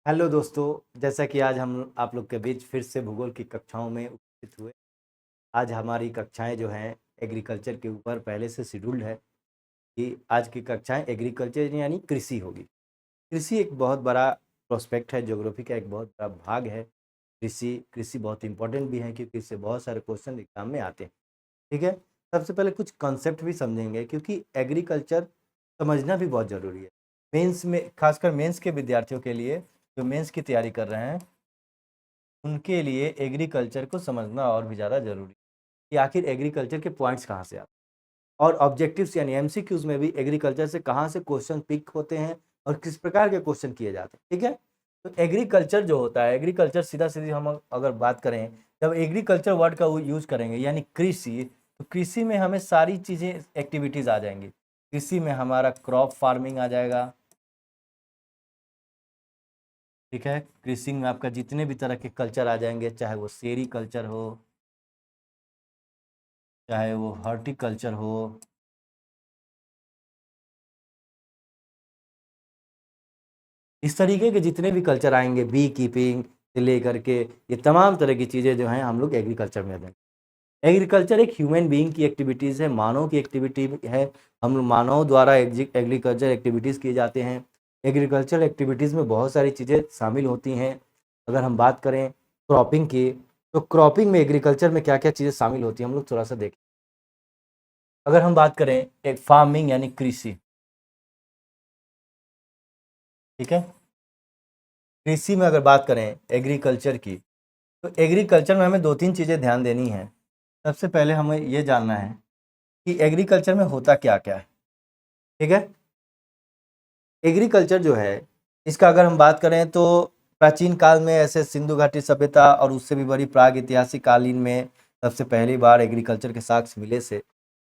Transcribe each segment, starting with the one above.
Hello दोस्तों, जैसा कि आज हम आप लोग के बीच फिर से भूगोल की कक्षाओं में उपस्थित हुए। आज हमारी कक्षाएं जो हैं एग्रीकल्चर के ऊपर पहले से शेड्यूल्ड है कि आज की कक्षाएं एग्रीकल्चर यानी कृषि होगी। कृषि एक बहुत बड़ा प्रोस्पेक्ट है, ज्योग्राफी का एक बहुत बड़ा भाग है। कृषि कृषि बहुत इंपॉर्टेंट भी है क्योंकि इससे बहुत सारे क्वेश्चन एग्जाम में आते हैं। ठीक है, सबसे पहले कुछ कॉन्सेप्ट भी समझेंगे क्योंकि एग्रीकल्चर समझना भी बहुत ज़रूरी है। मेंस में, खासकर मेंस के विद्यार्थियों के लिए जो मेंस की तैयारी कर रहे हैं, उनके लिए एग्रीकल्चर को समझना और भी ज़्यादा ज़रूरी है कि आखिर एग्रीकल्चर के पॉइंट्स कहाँ से आते हैं और ऑब्जेक्टिव्स यानी एमसीक्यूज में भी एग्रीकल्चर से कहाँ से क्वेश्चन पिक होते हैं और किस प्रकार के क्वेश्चन किए जाते हैं। ठीक है, तो एग्रीकल्चर जो होता है, एग्रीकल्चर सीधा सीधी हम अगर बात करें, जब एग्रीकल्चर वर्ड का यूज करेंगे यानी कृषि, तो कृषि में हमें सारी चीज़ें एक्टिविटीज़ आ जाएंगी। कृषि में हमारा क्रॉप फार्मिंग आ जाएगा। ठीक है, कृषि में आपका जितने भी तरह के कल्चर आ जाएंगे, चाहे वो सेरी कल्चर हो, चाहे वो हॉर्टिकल्चर हो, इस तरीके के जितने भी कल्चर आएंगे, बी कीपिंग से लेकर के ये तमाम तरह की चीज़ें जो हैं हम लोग एग्रीकल्चर में देंगे। एग्रीकल्चर एक ह्यूमन बीइंग की एक्टिविटीज़ है, मानव की एक्टिविटी है। हम लोग मानव द्वारा एग्रीकल्चर एक्टिविटीज़ किए जाते हैं। एग्रीकल्चर एक्टिविटीज़ में बहुत सारी चीज़ें शामिल होती हैं। अगर हम बात करें क्रॉपिंग की, तो क्रॉपिंग में एग्रीकल्चर में क्या क्या चीज़ें शामिल होती हैं हम लोग थोड़ा सा देखें। अगर हम बात करें एक फार्मिंग यानी कृषि, ठीक है, कृषि में अगर बात करें एग्रीकल्चर की, तो एग्रीकल्चर में हमें दो तीन चीज़ें ध्यान देनी है। सबसे पहले हमें ये जानना है कि एग्रीकल्चर में होता क्या क्या है। ठीक है, एग्रीकल्चर जो है, इसका अगर हम बात करें तो प्राचीन काल में ऐसे सिंधु घाटी सभ्यता और उससे भी बड़ी प्राग ऐतिहासिक कालीन में सबसे पहली बार एग्रीकल्चर के साक्ष्य मिले से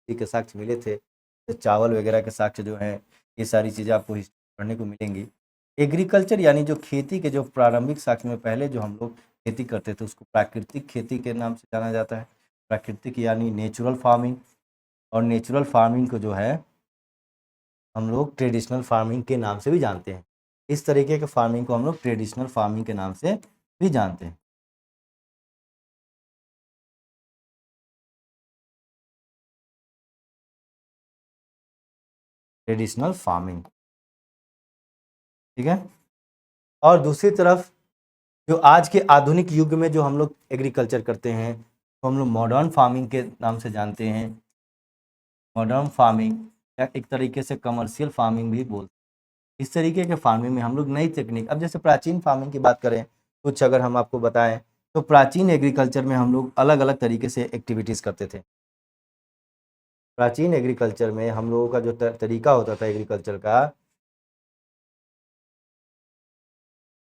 के साक्ष्य मिले थे। तो चावल वगैरह के साक्ष्य जो हैं, ये सारी चीज़ें आपको हिस्ट्री पढ़ने को मिलेंगी। एग्रीकल्चर यानी जो खेती के जो प्रारंभिक साक्ष्य में पहले जो हम लोग खेती करते थे, उसको प्राकृतिक खेती के नाम से जाना जाता है। प्राकृतिक यानी नेचुरल फार्मिंग, और नेचुरल फार्मिंग को जो है हम लोग ट्रेडिशनल फार्मिंग के नाम से भी जानते हैं। इस तरीके के फार्मिंग को हम लोग ट्रेडिशनल फार्मिंग के नाम से भी जानते हैं। ट्रेडिशनल फार्मिंग, ठीक है। और दूसरी तरफ जो आज के आधुनिक युग में जो हम लोग एग्रीकल्चर करते हैं, तो हम लोग मॉडर्न फार्मिंग के नाम से जानते हैं। मॉडर्न फार्मिंग या एक तरीके से कमर्शियल फार्मिंग भी बोलते हैं। इस तरीके के फार्मिंग में हम लोग नई तकनीक, अब जैसे प्राचीन फार्मिंग की बात करें, कुछ अगर हम आपको बताएं, तो प्राचीन एग्रीकल्चर में हम लोग अलग अलग तरीके से एक्टिविटीज़ करते थे। प्राचीन एग्रीकल्चर में हम लोगों का जो तरीका होता था एग्रीकल्चर का,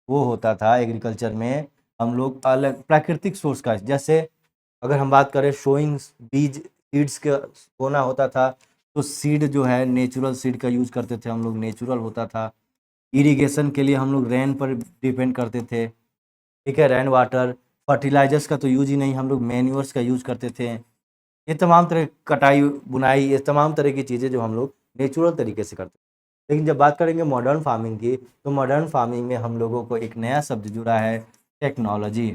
वो होता था एग्रीकल्चर में हम लोग अलग प्राकृतिक सोर्स का, जैसे अगर हम बात करें सोइंग बीज सीड्स का बोना होता था, तो सीड जो है नेचुरल सीड का यूज करते थे हम लोग, नेचुरल होता था। इरिगेशन के लिए हम लोग रेन पर डिपेंड करते थे। ठीक है, रेन वाटर। फर्टिलाइजर्स का तो यूज ही नहीं, हम लोग मैन्योर्स का यूज करते थे। ये तमाम तरह कटाई बुनाई, ये तमाम तरह की चीज़ें जो हम लोग नेचुरल तरीके से करते हैं। लेकिन जब बात करेंगे मॉडर्न फार्मिंग की, तो मॉडर्न फार्मिंग में हम लोगों को एक नया शब्द जुड़ा है, टेक्नोलॉजी।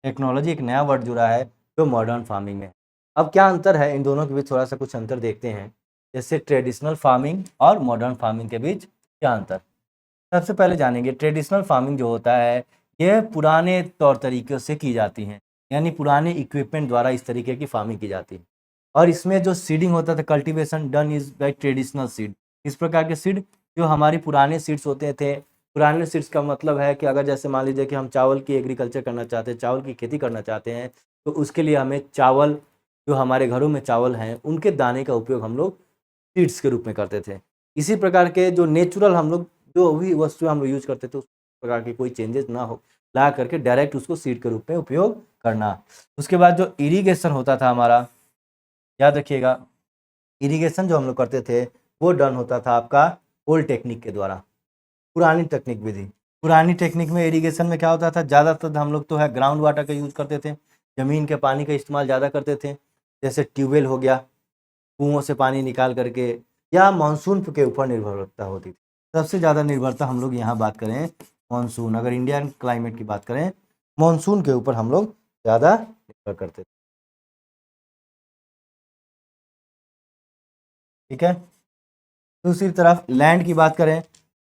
टेक्नोलॉजी एक नया वर्ड जुड़ा है जो मॉडर्न फार्मिंग में। अब क्या अंतर है इन दोनों के बीच, थोड़ा सा कुछ अंतर देखते हैं। जैसे ट्रेडिशनल फार्मिंग और मॉडर्न फार्मिंग के बीच क्या अंतर। सबसे पहले जानेंगे ट्रेडिशनल फार्मिंग जो होता है, ये पुराने तौर तरीक़ों से की जाती हैं, यानी पुराने इक्विपमेंट द्वारा इस तरीके की फार्मिंग की जाती है। और इसमें जो सीडिंग होता था, cultivation done is by traditional seed. इस प्रकार के सीड जो हमारे पुराने सीड्स होते थे, पुराने सीड्स का मतलब है कि अगर जैसे मान लीजिए कि हम चावल की एग्रीकल्चर करना चाहते हैं, चावल की खेती करना चाहते हैं, तो उसके लिए हमें चावल, जो हमारे घरों में चावल हैं, उनके दाने का उपयोग हम लोग सीड्स के रूप में करते थे। इसी प्रकार के जो नेचुरल हम लोग जो भी वस्तुएँ हम लोग यूज़ करते थे, उस प्रकार के कोई चेंजेस ना हो, ला करके डायरेक्ट उसको सीड के रूप में उपयोग करना। उसके बाद जो इरिगेशन होता था हमारा, याद रखिएगा, इरिगेशन जो हम लोग करते थे, वो डन होता था आपका ओल्ड टेक्निक के द्वारा, पुरानी तकनीक विधि। पुरानी टेक्निक में इरिगेशन में क्या होता था, ज़्यादातर हम लोग तो है ग्राउंड वाटर का यूज़ करते थे, ज़मीन के पानी का इस्तेमाल ज़्यादा करते थे। जैसे ट्यूबवेल हो गया, कुओं से पानी निकाल करके, या मानसून के ऊपर निर्भरता होती थी। सबसे ज़्यादा निर्भरता हम लोग यहाँ बात करें मानसून, अगर इंडियन क्लाइमेट की बात करें मानसून के ऊपर हम लोग ज़्यादा निर्भर करते थे। ठीक है। दूसरी तरफ लैंड की बात करें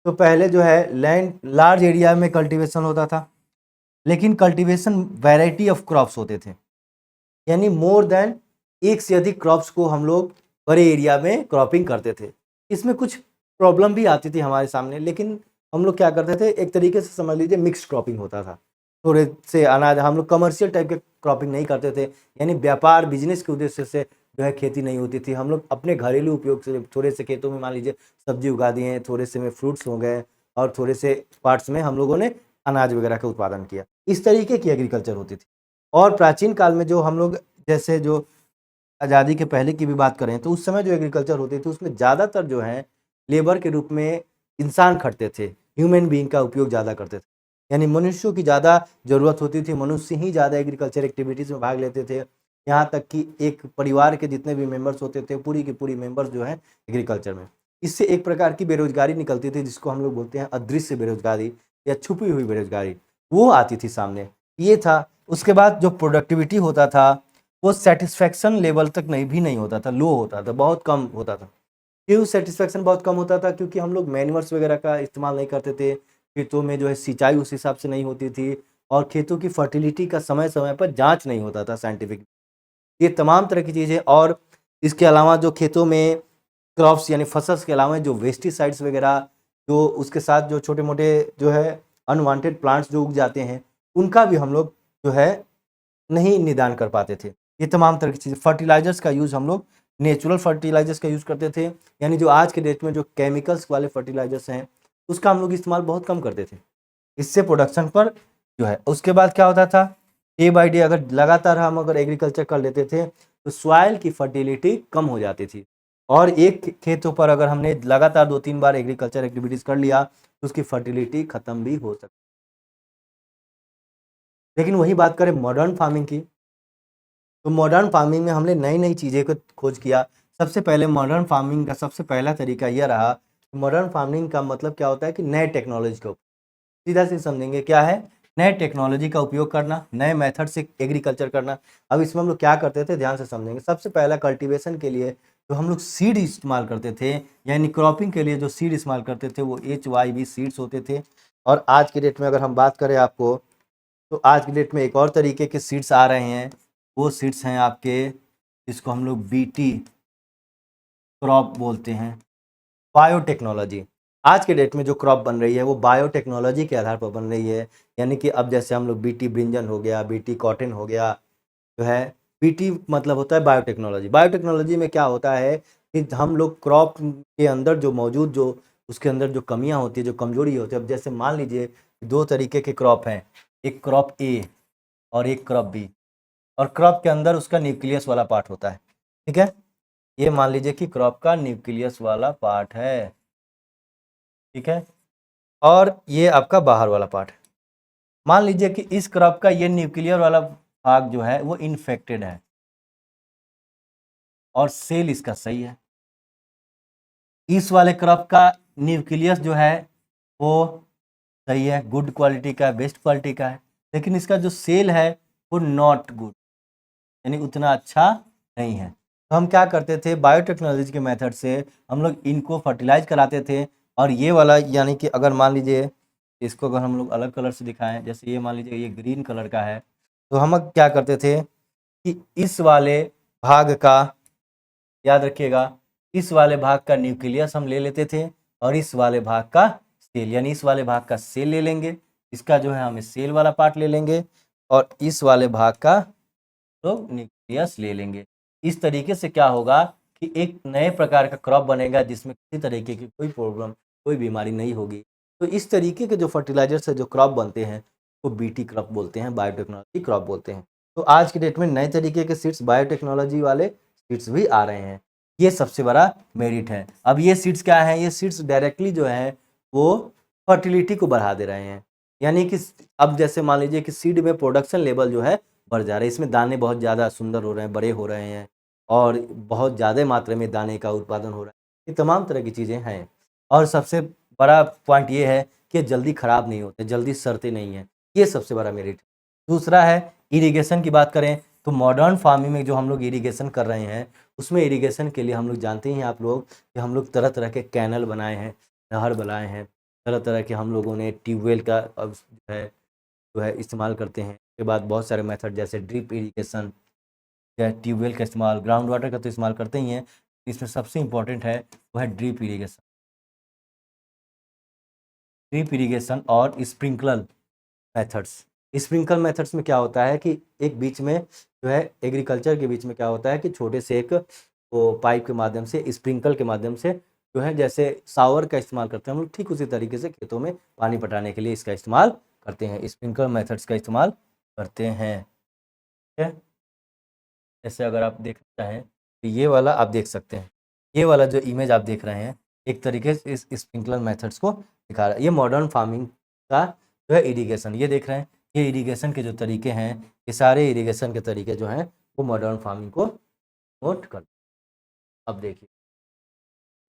तो पहले जो है लैंड लार्ज एरिया में कल्टीवेशन होता था, लेकिन कल्टीवेशन वैरायटी ऑफ क्रॉप्स होते थे, यानी मोर देन एक से अधिक क्रॉप्स को हम लोग बड़े एरिया में क्रॉपिंग करते थे। इसमें कुछ प्रॉब्लम भी आती थी हमारे सामने, लेकिन हम लोग क्या करते थे, एक तरीके से समझ लीजिए मिक्स्ड क्रॉपिंग होता था। थोड़े से अनाज हम लोग कमर्शियल टाइप के क्रॉपिंग नहीं करते थे, यानी व्यापार बिजनेस के उद्देश्य से जो है खेती नहीं होती थी। हम लोग अपने घरेलू उपयोग से थोड़े से खेतों में मान लीजिए सब्जी उगा दिए, थोड़े से में फ्रूट्स हो गए और थोड़े से पार्ट्स में हम लोगों ने अनाज वगैरह का उत्पादन किया। इस तरीके की एग्रीकल्चर होती थी। और प्राचीन काल में जो हम लोग जैसे जो आज़ादी के पहले की भी बात करें तो उस समय जो एग्रीकल्चर होती थी उसमें ज़्यादातर जो है लेबर के रूप में इंसान खटते थे, ह्यूमन बीइंग का उपयोग ज़्यादा करते थे, यानी मनुष्यों की ज़्यादा ज़रूरत होती थी, मनुष्य ही ज़्यादा एग्रीकल्चर एक्टिविटीज़ में भाग लेते थे। यहाँ तक कि एक परिवार के जितने भी मेंबर्स होते थे पूरी की पूरी मेंबर्स जो है एग्रीकल्चर में। इससे एक प्रकार की बेरोजगारी निकलती थी जिसको हम लोग बोलते हैं अदृश्य बेरोजगारी या छुपी हुई बेरोजगारी, वो आती थी सामने। ये था। उसके बाद जो प्रोडक्टिविटी होता था वो सेटिस्फैक्शन लेवल तक नहीं होता था, लो होता था, बहुत कम होता था। क्यों सेटिस्फैक्शन बहुत कम होता था? क्योंकि हम लोग मैन्युअल्स वगैरह का इस्तेमाल नहीं करते थे, खेतों में जो है सिंचाई उस हिसाब से नहीं होती थी और खेतों की फर्टिलिटी का समय समय पर जांच नहीं होता था साइंटिफिक। ये तमाम तरह की चीज़ें, और इसके अलावा जो खेतों में क्रॉप्स यानी फसल्स के अलावा जो वेस्टिसाइड्स वगैरह, जो उसके साथ जो छोटे मोटे जो है अनवांटेड प्लांट्स जो उग जाते हैं, उनका भी हम लोग जो है नहीं निदान कर पाते थे। ये तमाम तरह की चीज़ें, फर्टिलाइज़र्स का यूज़ हम लोग नेचुरल फर्टिलाइज़र्स का यूज़ करते थे, यानी जो आज के डेट में जो केमिकल्स वाले फर्टिलाइज़र्स हैं, उसका हम लोग इस्तेमाल बहुत कम करते थे। इससे प्रोडक्शन पर जो है उसके बाद क्या होता था, डे बाय डे अगर लगातार हम अगर एग्रीकल्चर कर लेते थे, तो सॉइल की फर्टिलिटी कम हो जाती थी और एक खेतों पर अगर हमने लगातार 2-3 बार एग्रीकल्चर एक्टिविटीज़ कर लिया, तो उसकी फर्टिलिटी खत्म भी हो सकती। लेकिन वही बात करें मॉडर्न फार्मिंग की, तो मॉडर्न फार्मिंग में हमने नई-नई चीज़ें को खोज किया। सबसे पहले मॉडर्न फार्मिंग का सबसे पहला तरीका यह रहा, मॉडर्न फार्मिंग का मतलब क्या होता है कि नए टेक्नोलॉजी का, सीधा से समझेंगे क्या है, नए टेक्नोलॉजी का उपयोग करना, नए मेथड से एग्रीकल्चर करना। अब इसमें हम लोग क्या करते थे, ध्यान से समझेंगे। सबसे पहला कल्टीवेशन के लिए जो हम लोग सीड इस्तेमाल करते थे, यानी क्रॉपिंग के लिए जो सीड इस्तेमाल करते थे वो HYV सीड्स होते थे। और आज की डेट में अगर हम बात करें आपको, तो आज की डेट में एक और तरीके के सीड्स आ रहे हैं। वो सीड्स हैं आपके, जिसको हम लोग BT क्रॉप बोलते हैं, बायोटेक्नोलॉजी। आज के डेट में जो क्रॉप बन रही है वो बायोटेक्नोलॉजी के आधार पर बन रही है, यानी कि अब जैसे हम लोग BT ब्रिंजन हो गया, BT कॉटन हो गया, जो है BT मतलब होता है बायोटेक्नोलॉजी। बायोटेक्नोलॉजी में क्या होता है कि हम लोग क्रॉप के अंदर जो मौजूद जो उसके अंदर जो कमियां होती है, जो कमजोरी होती है, अब जैसे मान लीजिए 2 तरीके के क्रॉप हैं, एक क्रॉप A और एक क्रॉप B, और क्रॉप के अंदर उसका न्यूक्लियस वाला पार्ट होता है। ठीक है, ये मान लीजिए कि क्रॉप का न्यूक्लियस वाला पार्ट है। ठीक है, और ये आपका बाहर वाला पार्ट है। मान लीजिए कि इस क्रॉप का ये न्यूक्लियर वाला भाग जो है वो इन्फेक्टेड है और सेल इसका सही है। इस वाले क्रॉप का न्यूक्लियस जो है वो सही है, गुड क्वालिटी का है, बेस्ट क्वालिटी का है, लेकिन इसका जो सेल है वो नॉट गुड, यानी उतना अच्छा नहीं है। तो हम क्या करते थे, बायोटेक्नोलॉजी के मेथड से हम लोग इनको फर्टिलाइज कराते थे। और ये वाला यानी कि अगर मान लीजिए इसको अगर हम लोग अलग कलर से दिखाएं, जैसे ये मान लीजिए ये ग्रीन कलर का है, तो हम क्या करते थे कि इस वाले भाग का, याद रखिएगा, इस वाले भाग का न्यूक्लियस हम ले लेते थे और इस वाले भाग का सेल, यानी इस वाले भाग का सेल ले लेंगे, इसका जो है हम सेल वाला पार्ट ले लेंगे और इस वाले भाग का लोग न्यूक्लियस ले लेंगे। इस तरीके से क्या होगा कि एक नए प्रकार का क्रॉप बनेगा जिसमें किसी तरीके की कोई प्रॉब्लम, कोई बीमारी नहीं होगी। तो इस तरीके के जो फर्टिलाइजर से जो क्रॉप बनते हैं वो BT क्रॉप बोलते हैं, बायोटेक्नोलॉजी क्रॉप बोलते हैं। तो आज की डेट में नए तरीके के सीड्स, बायोटेक्नोलॉजी वाले सीड्स भी आ रहे हैं। ये सबसे बड़ा मेरिट है। अब ये सीड्स क्या है, ये सीड्स डायरेक्टली जो है वो फर्टिलिटी को बढ़ा दे रहे हैं, यानी कि अब जैसे मान लीजिए कि सीड में प्रोडक्शन लेवल जो है बढ़ जा रहे हैं, इसमें दाने बहुत ज़्यादा सुंदर हो रहे हैं, बड़े हो रहे हैं और बहुत ज़्यादा मात्रा में दाने का उत्पादन हो रहा है। ये तमाम तरह की चीज़ें हैं। और सबसे बड़ा पॉइंट ये है कि जल्दी ख़राब नहीं होते, जल्दी सड़ते नहीं हैं, ये सबसे बड़ा मेरिट है। दूसरा है इरिगेशन की बात करें तो मॉडर्न फार्मिंग में जो हम लोग इरिगेशन कर रहे हैं, उसमें इरिगेशन के लिए हम लोग जानते ही हैं आप लोग कि हम लोग तरह-तरह के कैनल बनाए हैं, नहर बनाए हैं, तरह-तरह के हम लोगों ने ट्यूबवेल का अब जो है इस्तेमाल करते हैं। उसके बाद बहुत सारे मेथड जैसे ड्रिप इरिगेशन या ट्यूबवेल का इस्तेमाल, ग्राउंड वाटर का तो इस्तेमाल करते ही हैं। इसमें सबसे इम्पोर्टेंट है वो है ड्रिप इरिगेशन। ड्रिप इरिगेशन और स्प्रिंकलर मेथड्स। स्प्रिंकल मेथड्स में क्या होता है कि एक बीच में जो है एग्रीकल्चर के बीच में क्या होता है कि छोटे से एक वो पाइप के माध्यम से स्प्रिंकल के माध्यम से जो है जैसे शावर का इस्तेमाल करते हैं हम लोग, ठीक उसी तरीके से खेतों में पानी पटाने के लिए इसका इस्तेमाल करते हैं, स्प्रिंकल मेथड्स का इस्तेमाल करते हैं। ठीक है, जैसे अगर आप देखना चाहें तो ये वाला आप देख सकते हैं, ये वाला जो इमेज आप देख रहे हैं एक तरीके से इस स्प्रिंकलर मेथड्स को दिखा रहा है। ये मॉडर्न फार्मिंग का जो है इरिगेशन, ये देख रहे हैं, ये इरिगेशन के जो तरीके हैं, ये सारे इरिगेशन के तरीके जो हैं वो मॉडर्न फार्मिंग को नोट कर। अब देखिए,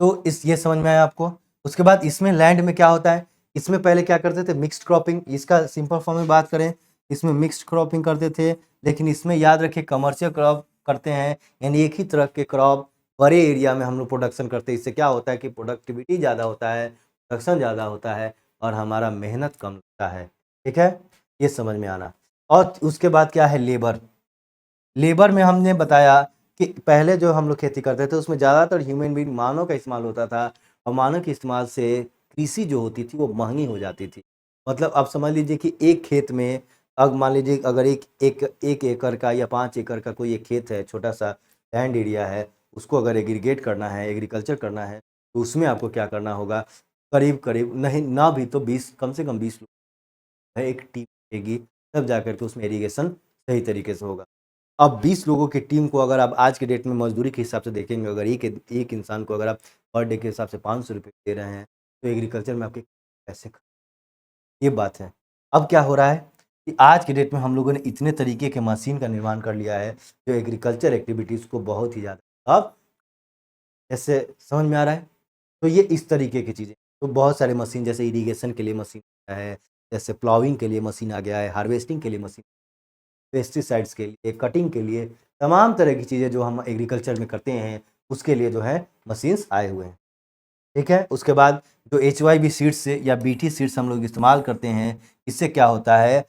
तो इस ये समझ में आया आपको। उसके बाद इसमें लैंड में क्या होता है, इसमें पहले क्या करते थे मिक्स्ड क्रॉपिंग, इसका सिंपल फॉर्म में बात करें इसमें मिक्स्ड क्रॉपिंग करते थे, लेकिन इसमें याद रखिए कमर्शियल क्रॉप करते हैं, यानी एक ही तरह के क्रॉप बड़े एरिया में हम लोग प्रोडक्शन करते हैं। इससे क्या होता है कि प्रोडक्टिविटी ज़्यादा होता है, प्रोडक्शन ज़्यादा होता है और हमारा मेहनत कम लगता है। ठीक है, ये समझ में आना। और उसके बाद क्या है लेबर। लेबर में हमने बताया कि पहले जो हम लोग खेती करते थे उसमें ज़्यादातर ह्यूमन बीइंग मानव का इस्तेमाल होता था और मानव के इस्तेमाल से कृषि जो होती थी वो महंगी हो जाती थी। मतलब आप समझ लीजिए कि एक खेत में अब मान लीजिए अगर एक एकड़ का या 5 एकड़ का कोई एक खेत है, छोटा सा लैंड एरिया है, उसको अगर एग्रीगेट करना है, एग्रीकल्चर करना है, तो उसमें आपको क्या करना होगा, करीब-करीब नहीं ना भी तो 20 कम से कम 20 लोग है, एक टीम रहेगी, तब जाकर के उसमें इरिगेशन सही तरीके से होगा। अब 20 लोगों की टीम को अगर आप आज के डेट में मज़दूरी के हिसाब से देखेंगे, अगर एक इंसान को अगर आप पर डे के हिसाब से ₹500 दे रहे हैं, तो एग्रीकल्चर में आपके पैसे ख ये बात है। अब क्या हो रहा है कि आज के डेट में हम लोगों ने इतने तरीके के मशीन का निर्माण कर लिया है, जो एग्रीकल्चर एक्टिविटीज़ को बहुत ही ज़्यादा अब ऐसे समझ में आ रहा है? तो ये इस तरीके की चीज़ें, तो बहुत सारे मशीन जैसे इरिगेशन के लिए मशीन है, जैसे प्लाविंग के लिए मशीन आ गया है, हार्वेस्टिंग के लिए मशीन, पेस्टिसाइड्स के लिए, कटिंग के लिए, तमाम तरह की चीज़ें जो हम एग्रीकल्चर में करते हैं, उसके लिए जो है मशीन्स आए हुए हैं। ठीक है? उसके बाद जो एचवाईवी सीड्स या बीटी सीड्स हम लोग इस्तेमाल करते हैं, इससे क्या होता है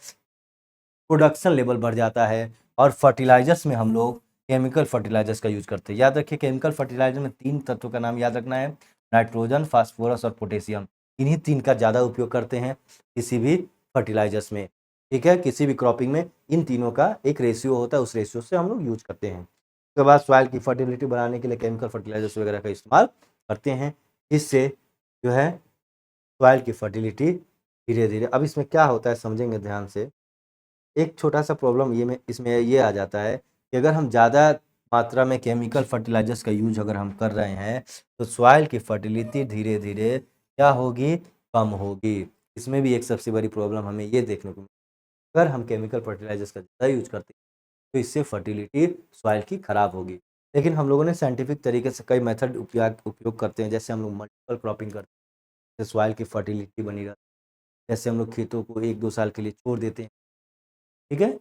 प्रोडक्शन लेवल बढ़ जाता है और फर्टिलाइज़र्स में हम लोग केमिकल फर्टिलाइज़र्स का यूज़ करते हैं। याद रखिए केमिकल फर्टिलाइज़र में 3 तत्वों का नाम याद रखना है, नाइट्रोजन, फास्फोरस और पोटेशियम। इन्हीं 3 का ज़्यादा उपयोग करते हैं किसी भी फर्टिलाइज़र्स में। ठीक है? किसी भी क्रॉपिंग में इन तीनों का एक रेशियो होता है, उस रेशियो से हम लोग यूज़ करते हैं। उसके बाद सॉइल की फर्टिलिटी बढ़ाने के लिए केमिकल फर्टिलाइज़र्स वगैरह का इस्तेमाल करते हैं। इससे जो है सॉइल की फर्टिलिटी धीरे-धीरे अब इसमें क्या होता है समझेंगे ध्यान से। एक छोटा-सा प्रॉब्लम ये में इसमें ये आ जाता है कि अगर हम ज़्यादा मात्रा में केमिकल फर्टिलाइज़र्स का यूज़ अगर हम कर रहे हैं, तो सॉइल की फर्टिलिटी धीरे-धीरे क्या होगी? कम होगी। इसमें भी एक सबसे बड़ी प्रॉब्लम हमें ये देखने को अगर हम केमिकल फर्टिलाइज़र्स का ज़्यादा यूज़ करते हैं, तो इससे फर्टिलिटी सॉइल की खराब होगी। लेकिन हम लोगों ने साइंटिफिक तरीके से कई मेथड उपयोग करते हैं, जैसे हम लोग मल्टीपल क्रॉपिंग करते हैं, सॉइल की फर्टिलिटी बनी रहती है। जैसे हम लोग खेतों को 1-2 साल के लिए छोड़ देते हैं, ठीक है?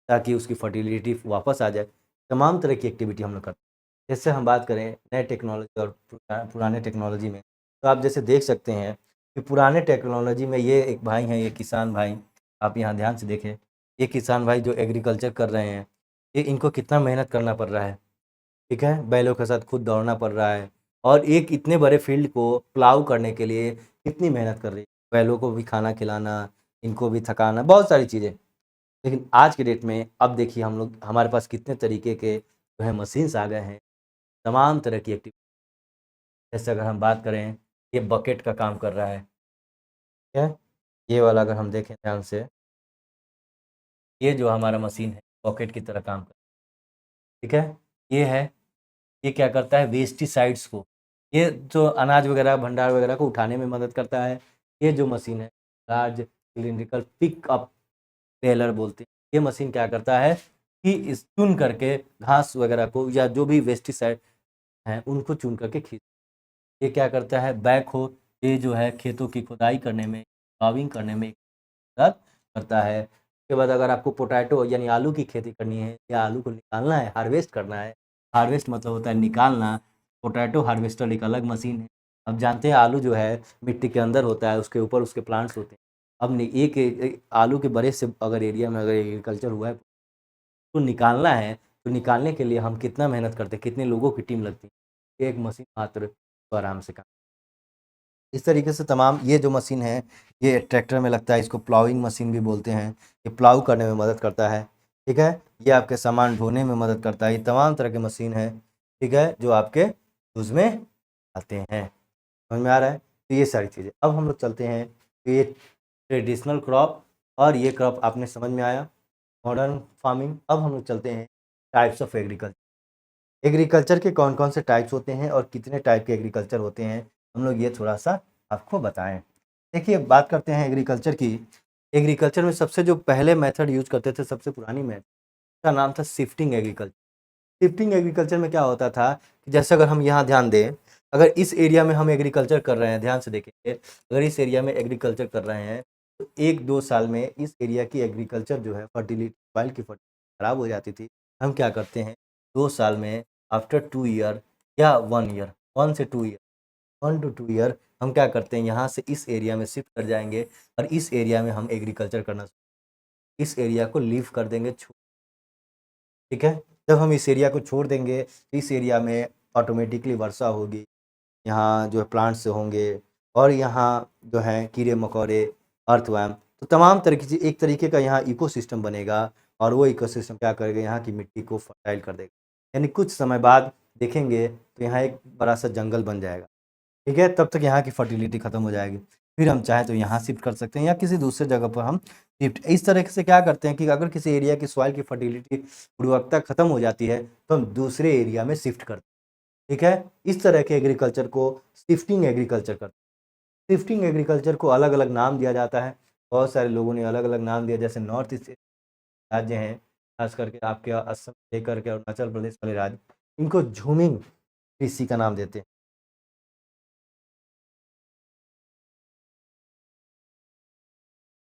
ताकि उसकी फर्टिलिटी वापस आ जाए। तमाम तरह की एक्टिविटी हम लोग करते हैं। जैसे हम बात करें नए टेक्नोलॉजी और पुराने टेक्नोलॉजी में, तो आप जैसे देख सकते हैं कि पुराने टेक्नोलॉजी में ये एक भाई हैं, ये किसान भाई, आप यहाँ ध्यान से देखें। ये किसान भाई जो एग्रीकल्चर कर रहे हैं, ये इनको कितना मेहनत करना पड़ रहा है, ठीक है? बैलों के साथ खुद दौड़ना पड़ रहा है और एक इतने बड़े फील्ड को प्लाउ करने के लिए कितनी मेहनत कर रही है। बैलों को भी खाना खिलाना, इनको भी थकाना, बहुत सारी चीज़ें। लेकिन आज के डेट में अब देखिए हम लोग हमारे पास कितने तरीके के जो है मशीन्स आ गए हैं, तमाम तरह की एक्टिविटी। जैसे अगर हम बात करें, ये बकेट का काम कर रहा है, ठीक है? ये वाला अगर हम देखें ध्यान से, ये जो हमारा मशीन है, बकेट की तरह काम कर ठीक है? ये है, ये क्या करता है वेस्टिसाइड्स को, ये जो अनाज वगैरह, भंडार वगैरह को उठाने में मदद करता है। ये जो मशीन है, लार्ज सिलिंड्रिकल पिकअप टेलर बोलते हैं। ये मशीन क्या करता है कि इस चुन करके घास वगैरह को या जो भी वेस्टिसाइड हैं उनको चुन करके खींच, ये क्या करता है बैकहो ये जो है खेतों की खुदाई करने में, प्लाविंग करने में मदद करता है। उसके बाद अगर आपको पोटैटो यानी आलू की खेती करनी है या आलू को निकालना है, हार्वेस्ट करना है, हार्वेस्ट मतलब होता है निकालना, पोटैटो हार्वेस्टर एक अलग मशीन है। अब जानते हैं आलू जो है मिट्टी के अंदर होता है, उसके ऊपर उसके प्लांट्स होते हैं। अब एक आलू के बड़े से अगर एरिया में अगर एग्रीकल्चर हुआ है तो निकालना है, तो निकालने के लिए हम कितना मेहनत करते हैं, कितने लोगों की टीम लगती है, एक मशीन मात्र तो आराम से काम। इस तरीके से तमाम ये जो मशीन है ये ट्रैक्टर में लगता है, इसको प्लाउइंग मशीन भी बोलते हैं। ये प्लाउ करने में मदद करता है, ठीक है। ये आपके सामान ढोने में मदद करता है। ये तमाम तरह के मशीन है, ठीक है, जो आपके यूज़ में आते हैं। समझ में आ रहा है? तो ये सारी चीज़ें। अब हम लोग चलते हैं, तो ये ट्रेडिशनल क्रॉप और ये क्रॉप आपने समझ में आया, मॉडर्न फार्मिंग। अब हम लोग चलते हैं टाइप्स ऑफ एग्रीकल्चर। एग्रीकल्चर के कौन कौन से टाइप्स होते हैं और कितने टाइप के एग्रीकल्चर होते हैं, हम लोग ये थोड़ा सा आपको बताएं। देखिए बात करते हैं एग्रीकल्चर की। एग्रीकल्चर में सबसे जो पहले मेथड यूज करते थे, सबसे पुरानी मेथड का नाम था शिफ्टिंग एग्रीकल्चर। शिफ्टिंग एग्रीकल्चर में क्या होता था कि जैसे अगर हम यहाँ ध्यान दें, अगर इस एरिया में हम एग्रीकल्चर कर रहे हैं, ध्यान से देखेंगे, अगर इस एरिया में एग्रीकल्चर कर रहे हैं तो 1-2 साल में इस एरिया की एग्रीकल्चर जो है फर्टिलिटी, सॉइल की फर्टिलिटी खराब हो जाती थी। हम क्या करते हैं 2 साल में, आफ्टर 2 ईयर या 1 ईयर, 1 से 2 ईयर, 1 टू 2 ईयर हम क्या करते हैं यहाँ से इस एरिया में शिफ्ट कर जाएंगे और इस एरिया में हम एग्रीकल्चर करना, इस एरिया को लीव कर देंगे, ठीक है। जब हम इस एरिया को छोड़ देंगे, इस एरिया में ऑटोमेटिकली वर्षा होगी, यहाँ जो है प्लांट्स होंगे और यहाँ जो है कीड़े मकोड़े, अर्थवर्म, तो तमाम तरह की चीज़, एक तरीके का यहाँ इकोसिस्टम बनेगा और वो इकोसिस्टम क्या करेगा, यहाँ की मिट्टी को फर्टाइल कर देगा। यानी कुछ समय बाद देखेंगे तो यहाँ एक बड़ा सा जंगल बन जाएगा, ठीक है। तब तक यहाँ की फर्टिलिटी खत्म हो जाएगी, फिर हम चाहें तो यहाँ शिफ्ट कर सकते हैं या किसी दूसरे जगह पर हम शिफ्ट। इस तरह से क्या करते हैं कि अगर किसी एरिया की सॉइल की फर्टिलिटी, उर्वरकता खत्म हो जाती है तो हम दूसरे एरिया में शिफ्ट करते हैं, ठीक है। इस तरह के एग्रीकल्चर को शिफ्टिंग एग्रीकल्चर करते हैं। शिफ्टिंग एग्रीकल्चर को अलग अलग नाम दिया जाता है, बहुत सारे लोगों ने अलग अलग नाम दिया, जैसे नॉर्थ ईस्ट राज्य हैं, खास करके आपके असम लेकर के अरुणाचल प्रदेश वाले राज्य, इनको झूमिंग कृषि का नाम देते हैं,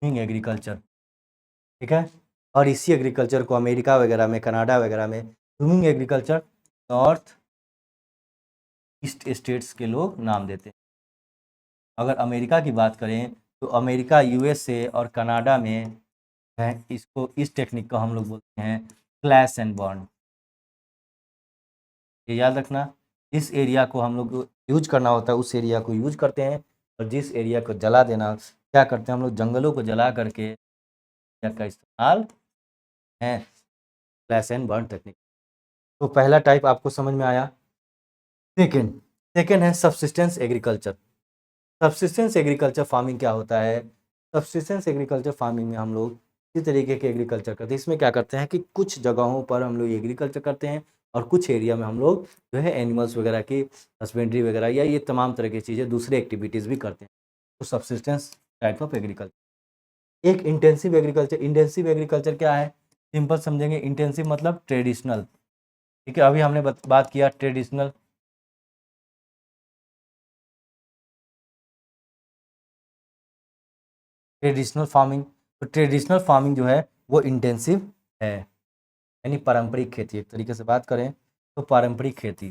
एग्रीकल्चर, ठीक है। और इसी एग्रीकल्चर को अमेरिका वगैरह में, कनाडा वगैरह में झूमिंग एग्रीकल्चर, नॉर्थ ईस्ट स्टेट्स के लोग नाम देते हैं। अगर अमेरिका की बात करें तो अमेरिका, यूएसए और कनाडा में है, इसको, इस टेक्निक को हम लोग बोलते हैं स्लैश एंड बर्न। ये याद रखना, जिस एरिया को हम लोग यूज करना होता है उस एरिया को यूज करते हैं, और जिस एरिया को जला देना, क्या करते हैं हम लोग, जंगलों को जला करके एरिया का इस्तेमाल है, स्लैश एंड बर्न टेक्निक। तो पहला टाइप आपको समझ में आया। सेकेंड सेकेंड है subsistence agriculture. Subsistence agriculture farming क्या होता है? सबसिस्टेंस एग्रीकल्चर फार्मिंग में हम लोग इसी तरीके के एग्रीकल्चर करते हैं। इसमें क्या करते हैं कि कुछ जगहों पर हम लोग एग्रीकल्चर करते हैं और कुछ एरिया में हम लोग जो है एनिमल्स वगैरह की हस्बेंड्री वगैरह या ये तमाम तरह की चीज़ें, दूसरे एक्टिविटीज़ भी करते हैं। तो सबसिस्टेंस टाइप ऑफ एग्रीकल्चर। एक इंटेंसिव एग्रीकल्चर। इंटेंसिव एग्रीकल्चर क्या है? सिंपल समझेंगे, इंटेंसिव मतलब ट्रेडिशनल, ठीक है। अभी हमने बात किया ट्रेडिशनल, ट्रेडिशनल फार्मिंग। तो ट्रेडिशनल फार्मिंग जो है वो इंटेंसिव है, यानी पारंपरिक खेती। एक तरीके से बात करें तो पारंपरिक खेती,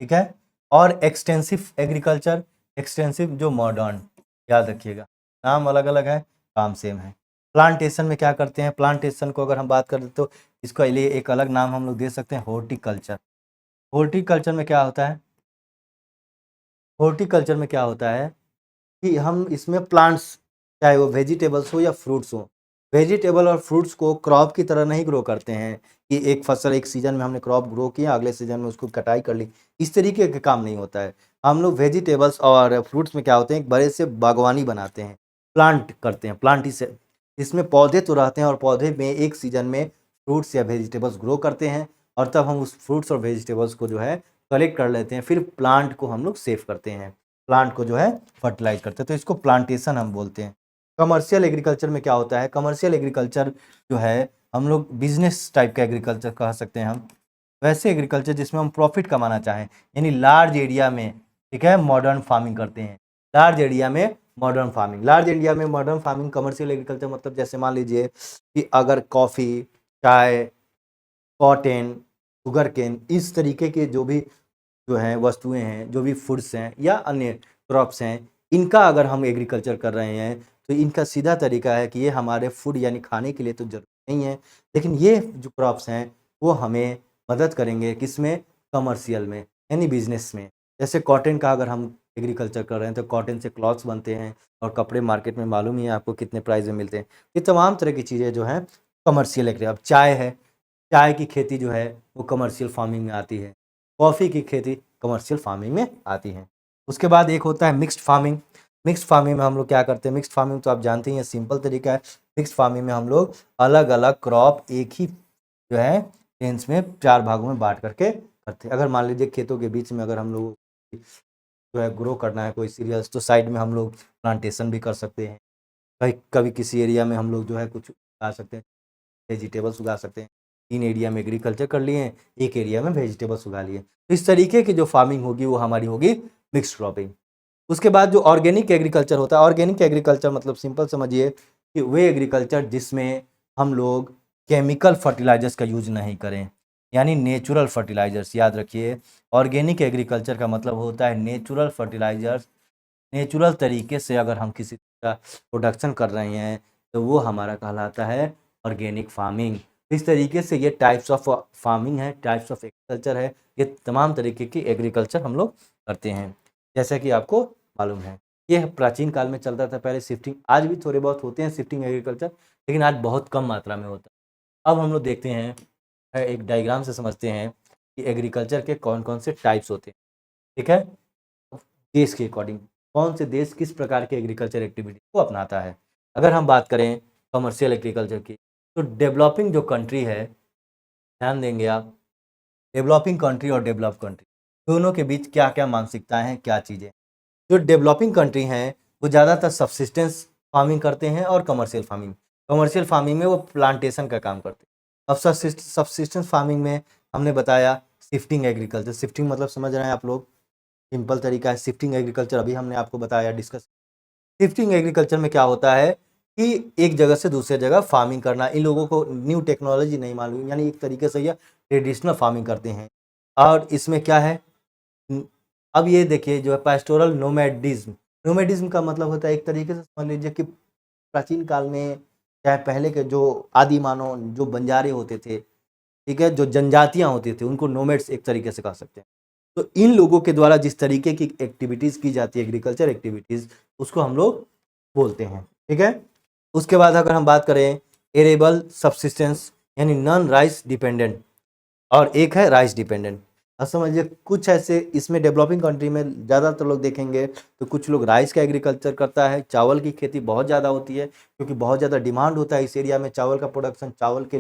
ठीक है। और एक्सटेंसिव एग्रीकल्चर, एक्सटेंसिव जो मॉडर्न, याद रखिएगा, नाम अलग अलग है, काम सेम है। प्लांटेशन में क्या करते हैं? प्लांटेशन को अगर हम बात करें तो इसके लिए एक अलग नाम हम लोग दे सकते हैं, हॉर्टिकल्चर। हॉर्टिकल्चर में क्या होता है? हॉर्टिकल्चर में क्या होता है कि हम इसमें प्लांट्स, चाहे वो वेजिटेबल्स हो या फ्रूट्स हो, वेजिटेबल और फ्रूट्स को क्रॉप की तरह नहीं ग्रो करते हैं कि एक फसल एक सीजन में हमने क्रॉप ग्रो किया, अगले सीजन में उसको कटाई कर ली, इस तरीके का काम नहीं होता है। हम लोग वेजिटेबल्स और फ्रूट्स में क्या होते हैं, एक बड़े से बागवानी बनाते हैं, प्लांट करते हैं, प्लांट इसे, इसमें पौधे तो रहते हैं और पौधे में एक सीजन में फ्रूट्स या वेजिटेबल्स ग्रो करते हैं और तब हम उस फ्रूट्स और वेजिटेबल्स को जो है कलेक्ट कर लेते हैं, फिर प्लांट को हम लोग सेव करते हैं, प्लांट को जो है फर्टिलाइज करते हैं, तो इसको प्लांटेशन हम बोलते हैं। कमर्शियल एग्रीकल्चर में क्या होता है? कमर्शियल एग्रीकल्चर जो है हम लोग बिजनेस टाइप का एग्रीकल्चर कह सकते हैं हम। वैसे एग्रीकल्चर जिसमें हम प्रॉफिट कमाना चाहें, यानी लार्ज एरिया में, ठीक है, मॉडर्न फार्मिंग करते हैं। लार्ज एरिया में मॉडर्न फार्मिंग, लार्ज एरिया में मॉडर्न फार्मिंग, कमर्शियल एग्रीकल्चर मतलब जैसे मान लीजिए कि अगर कॉफ़ी, चाय, कॉटन, शुगर केन, इस तरीके के जो भी जो हैं वस्तुएं हैं, जो भी फूड्स हैं या अन्य क्रॉप्स हैं, इनका अगर हम एग्रीकल्चर कर रहे हैं तो इनका सीधा तरीका है कि ये हमारे फूड यानी खाने के लिए तो ज़रूरी नहीं है, लेकिन ये जो क्रॉप्स हैं वो हमें मदद करेंगे किसमें, कमर्शियल में, यानी बिजनेस में। जैसे कॉटन का अगर हम एग्रीकल्चर कर रहे हैं तो कॉटन से क्लॉथ्स बनते हैं और कपड़े मार्केट में मालूम ही है आपको कितने प्राइस में मिलते हैं। ये तमाम तरह की चीज़ें जो हैं कमर्शियल एग्री। अब चाय है, चाय की खेती जो है वो कमर्शियल फार्मिंग में आती है। कॉफ़ी की खेती कमर्शियल फार्मिंग में आती है। उसके बाद एक होता है मिक्स्ड फार्मिंग। मिक्स्ड फार्मिंग में हम लोग क्या करते हैं, मिक्स्ड फार्मिंग तो आप जानते ही हैं, सिंपल तरीका है। मिक्स्ड फार्मिंग में हम लोग अलग अलग क्रॉप एक ही जो है रेंज में 4 भागों में बांट करके करते हैं। अगर मान लीजिए खेतों के बीच में अगर हम लोग जो है ग्रो करना है कोई सीरियल्स, तो साइड में हम लोग प्लांटेशन भी कर सकते हैं। कभी कभी किसी एरिया में हम लोग जो है कुछ उगा सकते हैं, वेजिटेबल्स उगा सकते हैं। 3 एरिया में एग्रीकल्चर कर लिए, 1 एरिया में वेजिटेबल्स उगा लिए। तो इस तरीके की जो फार्मिंग होगी वो हमारी होगी मिक्स्ड क्रॉपिंग। उसके बाद जो ऑर्गेनिक एग्रीकल्चर होता है, ऑर्गेनिक एग्रीकल्चर मतलब सिंपल समझिए कि वे एग्रीकल्चर जिसमें हम लोग केमिकल फर्टिलाइजर्स का यूज नहीं करें, यानी नेचुरल फर्टिलाइजर्स। याद रखिए, ऑर्गेनिक एग्रीकल्चर का मतलब होता है नेचुरल फर्टिलाइजर्स। नेचुरल तरीके से अगर हम किसी का प्रोडक्शन कर रहे हैं तो वो हमारा कहलाता है ऑर्गेनिक फार्मिंग। इस तरीके से ये टाइप्स ऑफ फार्मिंग है, टाइप्स ऑफ एग्रीकल्चर है, ये तमाम तरीके की एग्रीकल्चर हम लोग करते हैं, जैसा कि आपको मालूम है। ये प्राचीन काल में चलता था पहले शिफ्टिंग, आज भी थोड़े बहुत होते हैं शिफ्टिंग एग्रीकल्चर, लेकिन आज बहुत कम मात्रा में होता है। अब हम लोग देखते हैं, एक डायग्राम से समझते हैं कि एग्रीकल्चर के कौन कौन से टाइप्स होते हैं, ठीक है, देश के अकॉर्डिंग कौन से देश किस प्रकार के एग्रीकल्चर एक्टिविटी को अपनाता है। अगर हम बात करें कमर्शियल एग्रीकल्चर की, तो डेवलपिंग जो कंट्री है, ध्यान देंगे आप, डेवलपिंग कंट्री और डेवलप कंट्री दोनों के बीच क्या क्या मानसिकताएं हैं, क्या चीज़ें। जो डेवलपिंग कंट्री हैं वो ज़्यादातर सब्सिस्टेंस फार्मिंग करते हैं और कमर्शियल फार्मिंग में वो प्लांटेशन का काम करते हैं। अब सब्सिस्टेंस फार्मिंग में हमने बताया शिफ्टिंग एग्रीकल्चर। शिफ्टिंग मतलब समझ रहे हैं आप लोग, सिंपल तरीका है। शिफ्टिंग एग्रीकल्चर अभी हमने आपको बताया, डिस्कस। शिफ्टिंग एग्रीकल्चर में क्या होता है कि एक जगह से दूसरे जगह फार्मिंग करना। इन लोगों को न्यू टेक्नोलॉजी नहीं मालूम, यानी एक तरीके से ये ट्रेडिशनल फार्मिंग करते हैं। और इसमें क्या है, अब ये देखिए जो है पास्टोरल नोमैडिज्म। नोमैडिज्म का मतलब होता है एक तरीके से समझ लीजिए कि प्राचीन काल में, चाहे पहले के जो आदि मानव जो बंजारे होते थे, ठीक है, जो जनजातियां होती थी, उनको नोमैड्स एक तरीके से कह सकते हैं। तो इन लोगों के द्वारा जिस तरीके की एक्टिविटीज़ की जाती है, एग्रीकल्चर एक्टिविटीज़, उसको हम लोग बोलते हैं, ठीक है। उसके बाद अगर हम बात करें एरेबल सब्सिस्टेंस, यानी नॉन राइस डिपेंडेंट, और एक है राइस डिपेंडेंट। अब समझिए कुछ ऐसे इसमें डेवलपिंग कंट्री में ज़्यादातर लोग देखेंगे तो कुछ लोग राइस का एग्रीकल्चर करता है। चावल की खेती बहुत ज़्यादा होती है क्योंकि बहुत ज़्यादा डिमांड होता है इस एरिया में चावल का प्रोडक्शन, चावल के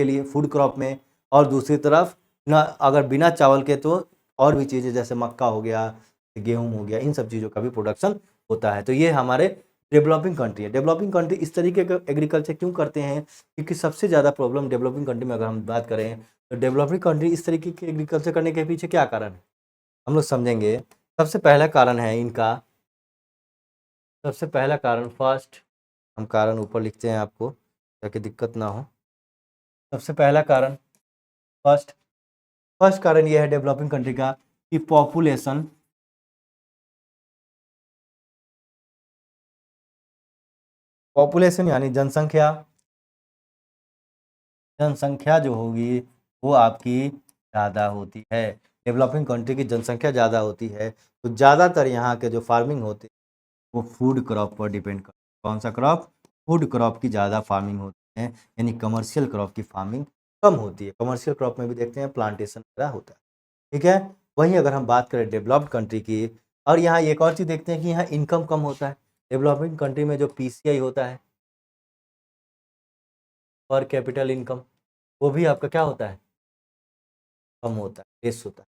लिए फूड क्रॉप में। और दूसरी तरफ ना, अगर बिना चावल के तो और भी चीज़ें जैसे मक्का हो गया, गेहूँ हो गया, इन सब चीज़ों का भी प्रोडक्शन होता है। तो ये हमारे डेवलपिंग कंट्री है। डेवलपिंग कंट्री इस तरीके का एग्रीकल्चर क्यों करते हैं, क्योंकि सबसे ज़्यादा प्रॉब्लम डेवलपिंग कंट्री में अगर हम बात करें तो डेवलपिंग कंट्री इस तरीके के एग्रीकल्चर करने के पीछे क्या कारण है, हम लोग समझेंगे। सबसे पहला कारण है इनका, सबसे पहला कारण, फर्स्ट, हम कारण ऊपर लिखते हैं आपको ताकि दिक्कत ना हो। सबसे पहला कारण, फर्स्ट फर्स्ट कारण यह है डेवलपिंग कंट्री का कि पॉपुलेशन यानी जनसंख्या, जनसंख्या जो होगी वो आपकी ज़्यादा होती है। डेवलपिंग कंट्री की जनसंख्या ज़्यादा होती है तो ज़्यादातर यहाँ के जो फार्मिंग होते हैं वो फूड क्रॉप पर डिपेंड कर, कौन सा क्रॉप, फूड क्रॉप की ज़्यादा फार्मिंग होती है, यानी कमर्शियल क्रॉप की फार्मिंग कम होती है। कमर्शियल क्रॉप में भी देखते हैं प्लांटेशन वगैरह होता है, ठीक है। वहीं अगर हम बात करें डेवलप्ड कंट्री की, और यहाँ एक और चीज़ देखते हैं कि यहाँ इनकम कम होता है। डेवलपिंग कंट्री में जो पीसीआई होता है, पर कैपिटल इनकम, वो भी आपका क्या होता है, कम होता है, लेस होता है,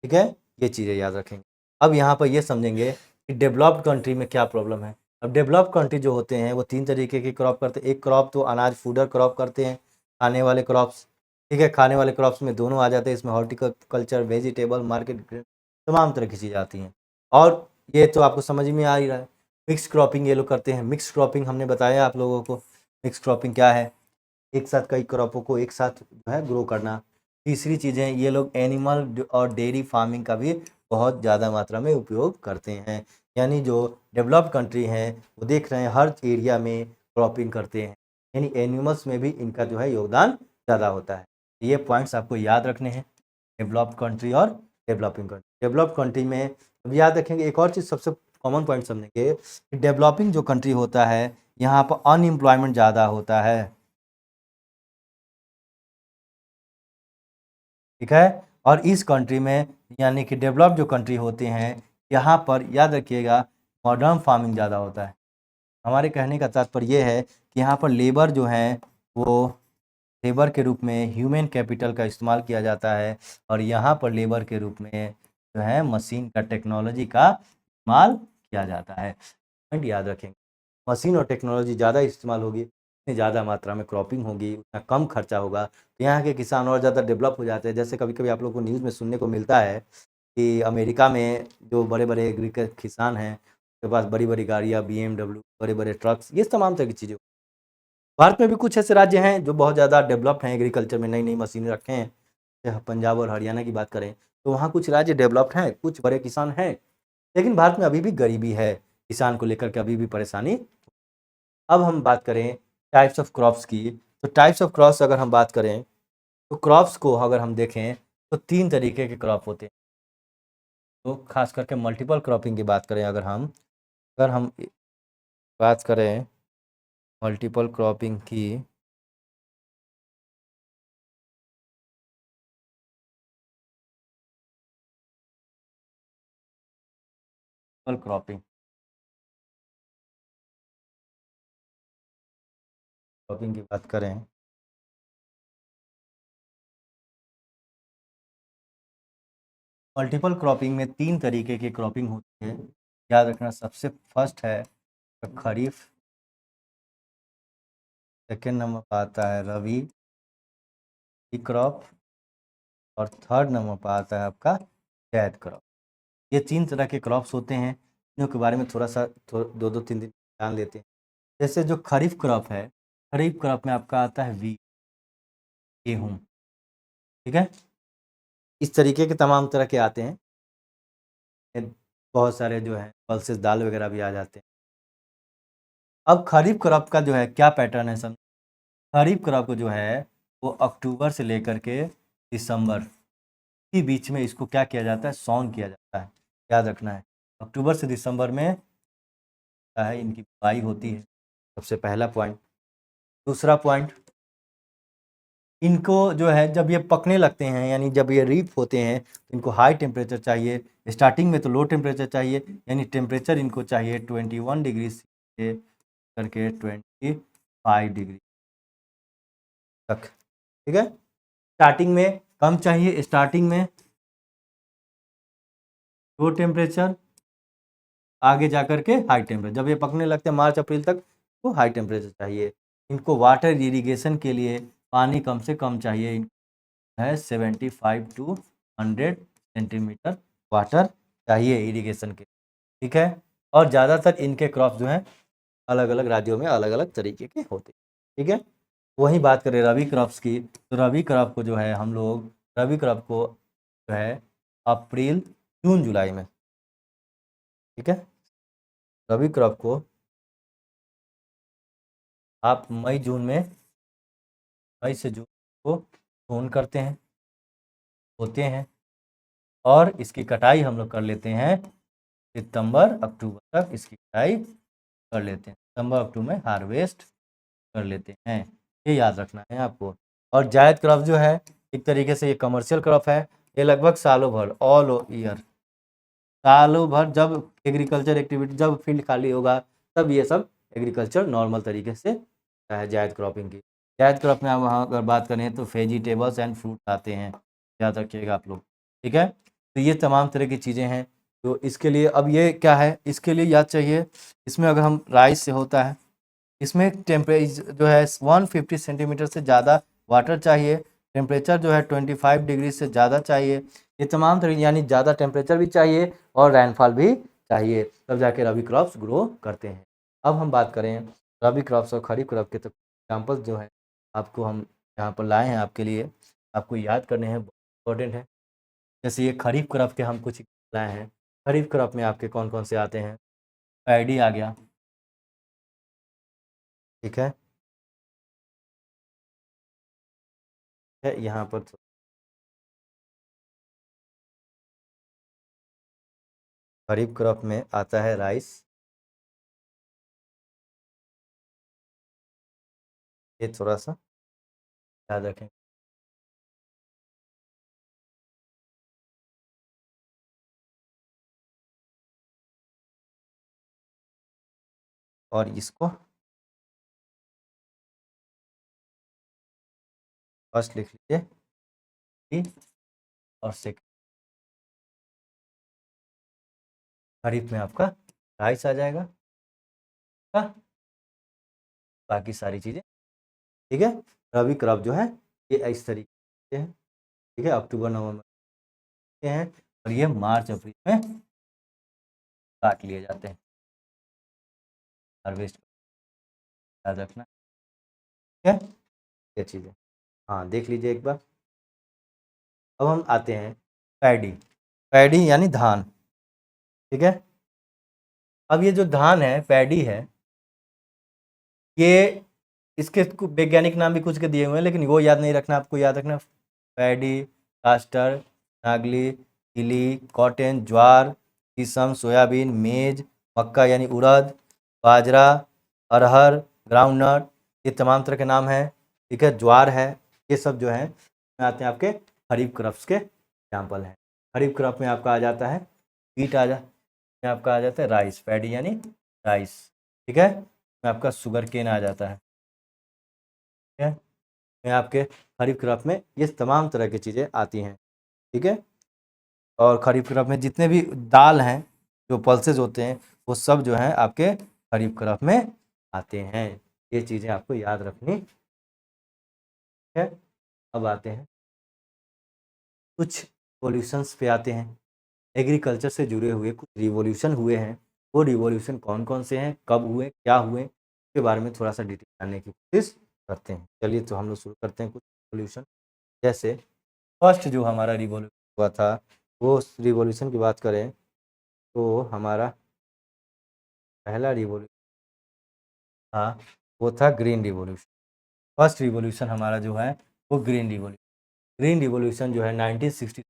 ठीक है। ये चीज़ें याद रखेंगे। अब यहाँ पर ये समझेंगे कि डेवलप्ड कंट्री में क्या प्रॉब्लम है। अब डेवलप्ड कंट्री जो होते हैं वो 3 तरीके की क्रॉप करते हैं। एक क्रॉप तो अनाज फूडर क्रॉप करते हैं, खाने वाले क्रॉप्स, ठीक है, खाने वाले क्रॉप्स में दोनों आ जाते हैं, इसमें हॉर्टिकल्चर, वेजिटेबल, मार्केट, तमाम तरह की चीज़ें आती हैं। और ये तो आपको समझ में आ ही रहा है। मिक्स क्रॉपिंग ये लोग करते हैं। मिक्स क्रॉपिंग हमने बताया आप लोगों को, मिक्स क्रॉपिंग क्या है, एक साथ कई क्रॉपों को एक साथ जो है ग्रो करना। तीसरी चीज़ है, ये लोग एनिमल और डेयरी फार्मिंग का भी बहुत ज़्यादा मात्रा में उपयोग करते हैं। यानी जो डेवलप्ड कंट्री हैं वो देख रहे हैं हर एरिया में क्रॉपिंग करते हैं, यानी एनिमल्स में भी इनका जो है योगदान ज़्यादा होता है। ये पॉइंट्स आपको याद रखने हैं, डेवलप्ड कंट्री और डेवलपिंग कंट्री। डेवलप्ड कंट्री में अब याद रखेंगे एक और चीज़, सबसे कॉमन पॉइंट समझेंगे कि डेवलपिंग जो कंट्री होता है यहाँ पर अनएम्प्लॉयमेंट ज़्यादा होता है, ठीक है। और इस कंट्री में यानी कि डेवलप्ड जो कंट्री होते हैं यहाँ पर याद रखिएगा मॉडर्न फार्मिंग ज़्यादा होता है। हमारे कहने का तात्पर्य ये है कि यहाँ पर लेबर जो है वो लेबर के रूप में ह्यूमन कैपिटल का इस्तेमाल किया जाता है, और यहाँ पर लेबर के रूप में जो है मशीन का, टेक्नोलॉजी का इस्तेमाल किया जाता है। पॉइंट याद रखेंगे, मशीन और टेक्नोलॉजी ज़्यादा इस्तेमाल होगी, उतनी ज़्यादा मात्रा में क्रॉपिंग होगी, उतना कम खर्चा होगा, तो यहाँ के किसान और ज़्यादा डेवलप हो जाते हैं। जैसे कभी कभी आप लोग को न्यूज़ में सुनने को मिलता है कि अमेरिका में जो बड़े बड़े किसान हैं उनके पास बड़ी बड़ी गाड़ियाँ, BMW, बड़े बड़े ट्रक्स, ये तमाम तरह की चीज़ें। भारत में भी कुछ ऐसे राज्य हैं जो बहुत ज़्यादा डेवलप्ड हैं एग्रीकल्चर में, नई नई मशीनें रखे हैं। जैसे पंजाब और हरियाणा की बात करें तो वहाँ कुछ राज्य डेवलप्ड हैं, कुछ बड़े किसान हैं, लेकिन भारत में अभी भी गरीबी है, किसान को लेकर के अभी भी परेशानी। अब हम बात करें टाइप्स ऑफ क्रॉप्स की, तो टाइप्स ऑफ क्रॉप्स अगर हम बात करें तो क्रॉप्स को अगर हम देखें तो 3 तरीके के क्रॉप होते हैं। तो खास करके मल्टीपल क्रॉपिंग की बात करें, अगर हम बात करें मल्टीपल क्रॉपिंग की, क्रॉपिंग क्रॉपिंग की बात करें, मल्टीपल क्रॉपिंग में 3 तरीके की क्रॉपिंग होती है। याद रखना, सबसे फर्स्ट है खरीफ, सेकेंड नंबर पर आता है रबी क्रॉप, और थर्ड नंबर पर आता है आपका जैद क्रॉप। ये 3 तरह के क्रॉप्स होते हैं, इनके बारे में थोड़ा सा 2-2 3 दिन जान लेते हैं। जैसे जो खरीफ क्रॉप है, खरीफ क्रॉप में आपका आता है वी, गेहूँ, ठीक है। इस तरीके के तमाम तरह के आते हैं, बहुत सारे जो है पल्सेस दाल वगैरह भी आ जाते हैं। अब खरीफ क्रॉप का जो है क्या पैटर्न है, समझ, खरीफ क्रॉप को जो है वो अक्टूबर से लेकर के दिसंबर के बीच में इसको क्या किया जाता है, सॉन किया जाता है। याद रखना है, अक्टूबर से दिसंबर में है इनकी बुआई होती है, सबसे पहला पॉइंट। दूसरा पॉइंट, इनको जो है जब ये पकने लगते हैं, यानी जब ये रीप होते हैं तो इनको हाई टेम्परेचर चाहिए। स्टार्टिंग में तो लो टेम्परेचर चाहिए, यानी टेम्परेचर इनको चाहिए 21 डिग्री से करके 25 डिग्री तक, ठीक है। स्टार्टिंग में कम चाहिए, स्टार्टिंग में लो टेम्परेचर, आगे जा कर के हाई टेम्परेचर। जब ये पकने लगते हैं मार्च अप्रैल तक तो हाई टेम्परेचर चाहिए। इनको वाटर इरिगेशन के लिए पानी कम से कम चाहिए, है 75 टू 100 सेंटीमीटर वाटर चाहिए इरिगेशन के, ठीक है। और ज़्यादातर इनके क्रॉप जो हैं अलग अलग राज्यों में अलग अलग तरीके के होते हैं, ठीक है। वहीं बात करें रबी क्रॉप्स की, तो रबी क्रॉप को जो है हम लोग रबी क्रॉप को जो है अप्रैल जून जुलाई में, ठीक है। रबी क्रॉप को आप मई से जून को सोन करते हैं, होते हैं, और इसकी कटाई हम लोग कर लेते हैं सितंबर अक्टूबर तक, इसकी कटाई कर लेते हैं, सितंबर अक्टूबर में हार्वेस्ट कर लेते हैं। ये याद रखना है आपको। और जायद क्रॉप जो है एक तरीके से ये कमर्शियल क्रॉप है, ये लगभग सालों भर, ऑल ईयर, सालों भर जब एग्रीकल्चर एक्टिविटी, जब फील्ड खाली होगा तब ये सब एग्रीकल्चर नॉर्मल तरीके से है जायद क्रॉपिंग की। जायद क्रॉप में आप वहाँ अगर बात करें तो वेजिटेबल्स एंड फ्रूट आते हैं, याद रखिएगा आप लोग, ठीक है। तो ये तमाम तरह की चीज़ें हैं। तो इसके लिए अब ये क्या है, इसके लिए याद चाहिए, इसमें अगर हम राइस से होता है, इसमें टेम्परेचर जो है 150 सेंटीमीटर से ज़्यादा वाटर चाहिए, टेम्परेचर जो है 25 डिग्री से ज़्यादा चाहिए। ये तमाम तरीके यानी ज़्यादा टेम्परेचर भी चाहिए और रेनफॉल भी चाहिए, तब जाके रबी क्रॉप्स ग्रो करते हैं। अब हम बात करें रबी क्रॉप्स और खरीफ क्रॉप के, तो एग्जाम्पल्स जो हैं आपको हम यहाँ पर लाए हैं आपके लिए, आपको याद करने हैं, इम्पोर्टेंट है। जैसे ये खरीफ क्रॉप के हम कुछ लाए हैं। खरीफ क्रॉप में आपके कौन कौन से आते हैं? पैडी आ गया, ठीक है यहाँ पर खरीफ क्रॉप में आता है राइस, ये थोड़ा सा याद रखें। और इसको फर्स्ट लिख लीजिए और सेकंड। खरीफ में आपका राइस आ जाएगा, हाँ, बाकी सारी चीज़ें, ठीक है। रबी क्रॉप जो है ये इस तरीके से है, ठीक है, अक्टूबर नवंबर के हैं और ये मार्च अप्रैल में काट लिए जाते हैं, हार्वेस्ट याद रखना, ठीक है, ये चीज़ें। हाँ देख लीजिए एक बार। अब हम आते हैं पैडी, पैडी यानी धान, ठीक है। अब ये जो धान है, पैडी है, ये इसके वैज्ञानिक नाम भी कुछ के दिए हुए हैं, लेकिन वो याद नहीं रखना, आपको याद रखना पैडी, कास्टर, नागली, तिली, कॉटन, ज्वार, किसम, सोयाबीन, मेज, मक्का यानी उड़द, बाजरा, अरहर, ग्राउंडनट, ये तमाम तरह के नाम हैं, ठीक है, ज्वार है, ये सब जो है आते हैं आपके खरीफ क्रॉप्स के एग्जाम्पल हैं। खरीफ क्रॉप में आपका आ जाता है वीट, में आपका आ जाता है राइस, पैडी यानी राइस, ठीक है, में आपका शुगर केन आ जाता है, ठीक है, में आपके खरीफ क्रॉप में ये तमाम तरह की चीज़ें आती हैं, ठीक है। और खरीफ क्रॉप में जितने भी दाल हैं, जो पल्सेज होते हैं, वो सब जो हैं आपके खरीफ क्रॉप में आते हैं। ये चीज़ें आपको याद रखनी है। अब आते हैं कुछ रिवोल्यूशंस पे आते हैं। एग्रीकल्चर से जुड़े हुए कुछ रिवॉल्यूशन हुए हैं, वो रिवॉल्यूशन कौन कौन से हैं, कब हुए, क्या हुए, इसके बारे में थोड़ा सा डिटेल जानने की कोशिश करते हैं। चलिए तो हम लोग शुरू करते हैं कुछ रिवॉल्यूशन। जैसे फर्स्ट जो हमारा रिवॉल्यूशन हुआ था, वो रिवॉल्यूशन की बात करें तो हमारा पहला रिवॉल्यूशन था, वो था ग्रीन रिवॉल्यूशन। फर्स्ट रिवॉल्यूशन हमारा जो है वो ग्रीन रिवॉल्यूशन। ग्रीन रिवॉल्यूशन जो है 1960 के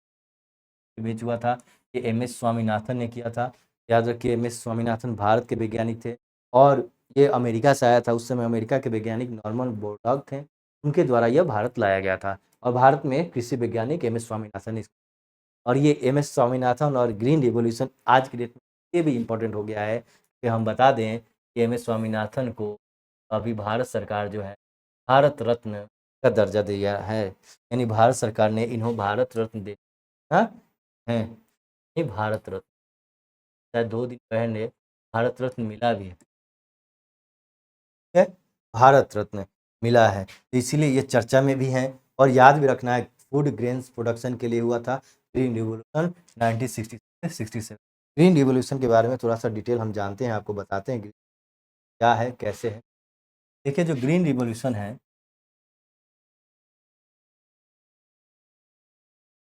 बीच हुआ था। ये एम.एस. स्वामीनाथन ने किया था। याद रखिए एम.एस. स्वामीनाथन भारत के वैज्ञानिक थे और ये अमेरिका से आया था। उस समय अमेरिका के वैज्ञानिक नॉर्मन बोरलॉग थे, उनके द्वारा यह भारत लाया गया था और भारत में कृषि वैज्ञानिक एम.एस. स्वामीनाथन ने, और ये एम.एस. स्वामीनाथन और ग्रीन रिवॉल्यूशन आज की डेट में ये भी इम्पोर्टेंट हो गया है कि हम बता दें कि एम.एस. स्वामीनाथन को अभी भारत सरकार जो है भारत रत्न का दर्जा दिया है, यानी भारत सरकार ने इन्हों भारत रत्न दे हाँ हैं, ये भारत रत्न शायद 2 दिन पहले भारत रत्न मिला भी है, भारत रत्न मिला है, तो इसीलिए ये चर्चा में भी हैं। और याद भी रखना है फूड ग्रेन्स प्रोडक्शन के लिए हुआ था ग्रीन रिवोल्यूशन 1967। ग्रीन रिवोल्यूशन के बारे में थोड़ा सा डिटेल हम जानते हैं, आपको बताते हैं क्या है कैसे है। देखिए जो ग्रीन रिवोल्यूशन है,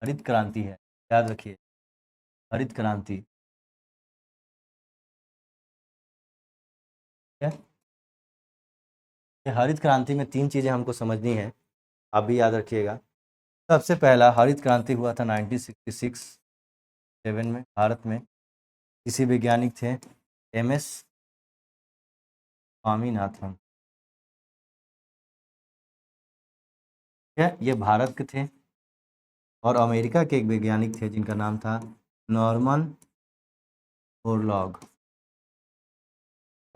हरित क्रांति है, याद रखिए हरित क्रांति, ठीक है। ये हरित क्रांति में 3 चीज़ें हमको समझनी है, आप भी याद रखिएगा। सबसे पहला हरित क्रांति हुआ था 1967 में भारत में। किसी वैज्ञानिक थे एम.एस. स्वामीनाथन, ठीक है, ये भारत के थे और अमेरिका के एक वैज्ञानिक थे जिनका नाम था नॉर्मन बोरलॉग,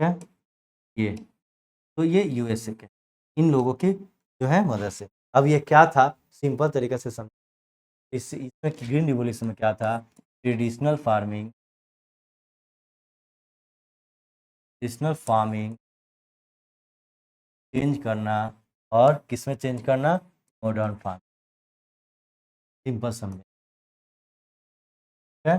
ठीक है, ये तो ये यूएसए के, इन लोगों की जो है मदद से। अब ये क्या था, सिंपल तरीके से समझ, इसमें ग्रीन रिवोल्यूशन में क्या था, traditional farming, traditional farming change करना और किसमें चेंज करना, मॉडर्न फार्म, सिंपल समझे, ठीक है।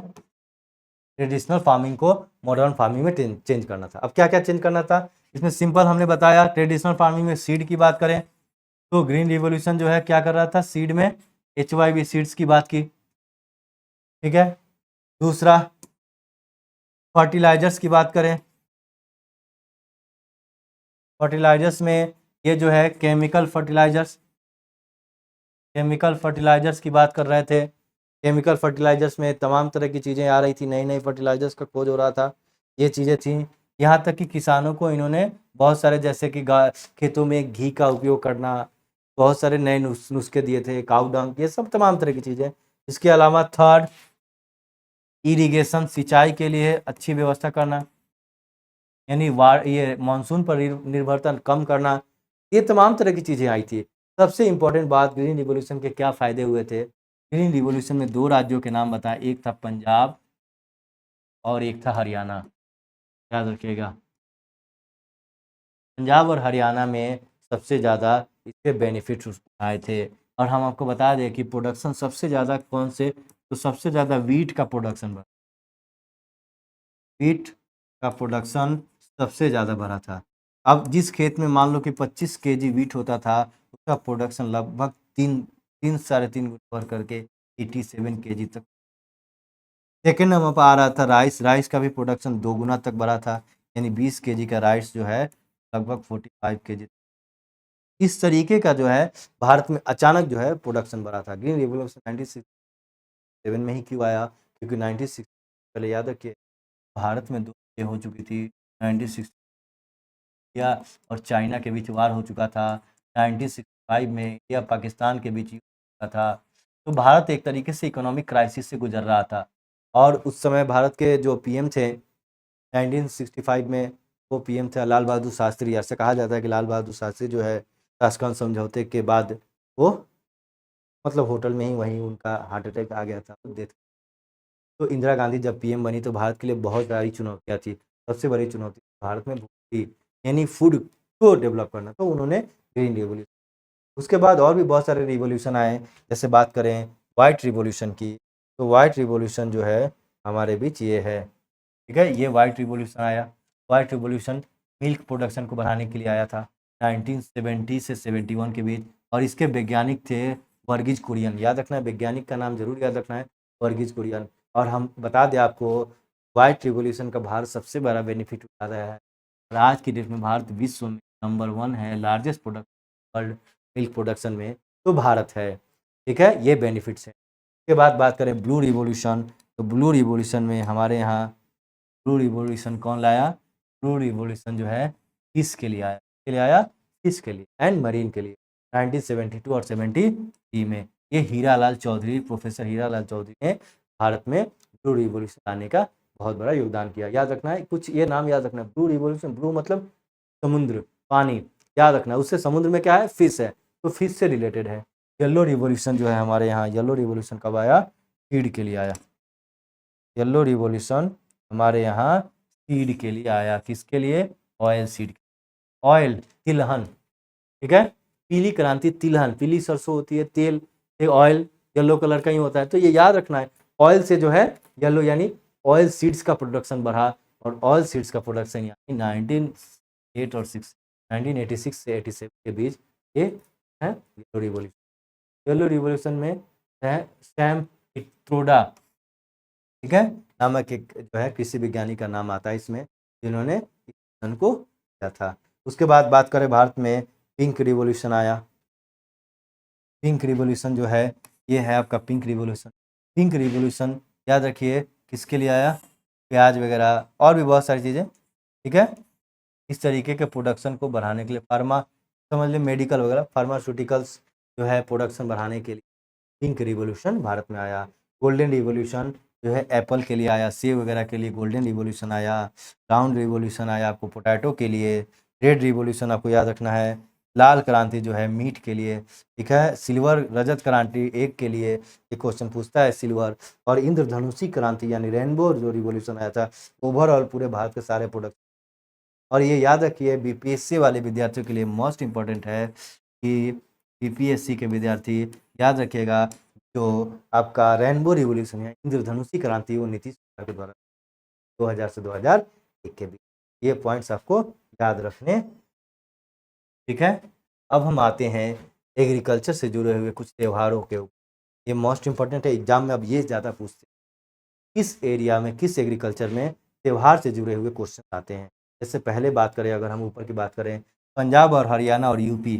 ट्रेडिशनल फार्मिंग को मॉडर्न फार्मिंग में चेंज करना था। अब क्या क्या चेंज करना था इसमें, सिंपल हमने बताया। ट्रेडिशनल फार्मिंग में सीड की बात करें तो ग्रीन रिवॉल्यूशन जो है क्या कर रहा था, सीड में HYV सीड्स की बात की, ठीक है। दूसरा फर्टिलाइजर्स की बात करें, फर्टिलाइजर्स में ये जो है केमिकल फर्टिलाइजर्स की बात कर रहे थे। केमिकल फर्टिलाइजर्स में तमाम तरह की चीज़ें आ रही थी, नई नई फर्टिलाइजर्स का खोज हो रहा था, ये चीज़ें थी। यहाँ तक कि किसानों को इन्होंने बहुत सारे, जैसे कि खेतों में घी का उपयोग करना, बहुत सारे नए नुस्खे दिए थे, काऊ डंग, ये सब तमाम तरह की चीज़ें। इसके अलावा थर्ड, इरिगेशन, सिंचाई के लिए अच्छी व्यवस्था करना, यानी ये मानसून पर निर्भरता कम करना, ये तमाम तरह की चीज़ें आई थी। सबसे इम्पोर्टेंट बात, ग्रीन रिवॉल्यूशन के क्या फ़ायदे हुए थे। ग्रीन रिवॉल्यूशन में 2 राज्यों के नाम बताए, एक था पंजाब और एक था हरियाणा, याद रखिएगा। पंजाब और हरियाणा में सबसे ज़्यादा इसके बेनिफिट आए थे। और हम आपको बता दें कि प्रोडक्शन सबसे ज़्यादा कौन से, तो सबसे ज़्यादा वीट का प्रोडक्शन बढ़ा, वीट का प्रोडक्शन सबसे ज़्यादा बढ़ा था। अब जिस खेत में मान लो कि 25 केजी वीट होता था, उसका प्रोडक्शन लगभग तीन साढ़े तीन गुना बढ़ करके 87 केजी तक। सेकेंड नंबर पर आ रहा था राइस का भी प्रोडक्शन 2 गुना तक बढ़ा था, यानी 20 केजी का राइस जो है लगभग 45 केजी। इस तरीके का जो है भारत में अचानक जो है प्रोडक्शन बढ़ा था। ग्रीन रिवॉल्यूशन 1967 में ही क्यों आया, क्योंकि 1960 पहले याद रखिए भारत में 2 हो चुकी थी, 1960 इंडिया और चाइना के बीच वार हो चुका था, 1965 में इंडिया पाकिस्तान के बीच युद्ध हुआ था। तो भारत एक तरीके से इकोनॉमिक क्राइसिस से गुजर रहा था। और उस समय भारत के जो पीएम थे 1965 में, वो पीएम थे लाल बहादुर शास्त्री। ऐसे कहा जाता है कि लाल बहादुर शास्त्री जो है ताशकंद समझौते के बाद वो मतलब होटल में ही वहीं उनका हार्ट अटैक आ गया था, डेथ। तो इंदिरा गांधी जब पीएम बनी तो भारत के लिए बहुत सारी चुनौतियाँ थी। सबसे बड़ी चुनौती भारत में भूख थी, यानी फूड को डेवलप करना, तो उन्होंने ग्रीन रिवॉल्यूशन। उसके बाद और भी बहुत सारे रिवॉल्यूशन आए, जैसे बात करें वाइट रिवॉल्यूशन की, तो वाइट रिवॉल्यूशन जो है हमारे बीच ये है, ठीक है। ये वाइट रिवॉल्यूशन आया। वाइट रिवॉल्यूशन मिल्क प्रोडक्शन को बढ़ाने के लिए आया था 1970 से 71 के बीच। और इसके वैज्ञानिक थे वर्गीज कुरियन, याद रखना है, वैज्ञानिक का नाम जरूर याद रखना है, वर्गीज कुरियन। और हम बता दें आपको, वाइट रिवॉल्यूशन का भारत सबसे बड़ा बेनिफिट उठा रहा है। और आज की डेट में भारत विश्व में नंबर 1 है, largest product world milk production में, तो भारत है, ठीक है। ये बेनिफिट्स हैं। उसके बाद बात करें ब्लू रिवॉल्यूशन, तो ब्लू रिवॉल्यूशन में हमारे यहाँ ब्लू रिवॉल्यूशन कौन लाया, ब्लू रिवॉल्यूशन जो है किसके लिए आया, किसके लिए आया, किस के लिए, एंड मरीन के लिए, 1972 और 73 में। ये हीरालाल चौधरी, प्रोफेसर हीरालाल चौधरी ने भारत में ब्लू रिवॉल्यूशन लाने का बहुत बड़ा योगदान किया। याद रखना है कुछ ये नाम याद रखना है, ब्लू रिवॉल्यूशन, ब्लू मतलब समुद्र, पानी, याद रखना है। उससे समुद्र में क्या है, फिश है, तो फिश से रिलेटेड है। येलो रिवॉल्यूशन जो है हमारे यहाँ, येलो रिवॉल्यूशन कब आया, फीड के लिए आया। येलो रिवॉल्यूशन हमारे यहाँ सीड के लिए आया, किसके लिए, ऑयल सीड, ऑयल, तिलहन, ठीक है। पीली क्रांति, तिलहन, पीली सरसों होती है, तेल, ऑयल येलो कलर का ही होता है, तो ये याद रखना है। ऑयल से जो है येलो, यानी ऑयल सीड्स का प्रोडक्शन बढ़ा। और ऑयल सीड्स का प्रोडक्शन यानी 1986 से 87 के बीच ये है येलो रिवॉल्यूशन। येलो रिवॉल्यूशन में है सैम पित्रोडा, ठीक है, नामक एक जो है कृषि विज्ञानी का नाम आता है इसमें, जिन्होंने मिशन को किया था। उसके बाद बात करें भारत में पिंक रिवॉल्यूशन आया। पिंक रिवॉल्यूशन जो है ये है आपका पिंक रिवॉल्यूशन। पिंक रिवॉल्यूशन याद रखिए किसके लिए आया, प्याज वगैरह और भी बहुत सारी चीज़ें, ठीक है। इस तरीके के प्रोडक्शन को बढ़ाने के लिए, फार्मा समझ लें, मेडिकल वगैरह, फार्मास्यूटिकल्स जो है प्रोडक्शन बढ़ाने के लिए पिंक रिवॉल्यूशन भारत में आया। गोल्डन रिवॉल्यूशन जो है एप्पल के लिए आया, सेब वगैरह के लिए गोल्डन रिवॉल्यूशन आया। ब्राउन रिवॉल्यूशन आया आपको पोटैटो के लिए। रेड रिवॉल्यूशन आपको याद रखना है, लाल क्रांति जो है मीट के लिए, ठीक है। सिल्वर, रजत क्रांति एग के लिए, एक क्वेश्चन पूछता है सिल्वर। और इंद्रधनुषी क्रांति यानी रेनबो जो रिवॉल्यूशन आया था, ओवरऑल पूरे भारत के सारे प्रोडक्ट। और ये याद रखिए बीपीएससी वाले विद्यार्थियों के लिए मोस्ट इम्पॉर्टेंट है कि बीपीएससी के विद्यार्थी याद रखिएगा, जो आपका रेनबो रिवॉल्यूशन है, इंद्रधनुषी क्रांति, वो नीतीश कुमार के द्वारा 2000 से 2001 के बीच। ये पॉइंट्स आपको याद रखने, ठीक है। अब हम आते हैं एग्रीकल्चर से जुड़े हुए कुछ त्योहारों के ऊपर। ये मोस्ट इंपॉर्टेंट है, एग्जाम में अब ये ज़्यादा पूछते हैं, किस एरिया में, किस एग्रीकल्चर में त्योहार से जुड़े हुए क्वेश्चन आते हैं। जैसे पहले बात करें, अगर हम ऊपर की बात करें, पंजाब और हरियाणा और यूपी,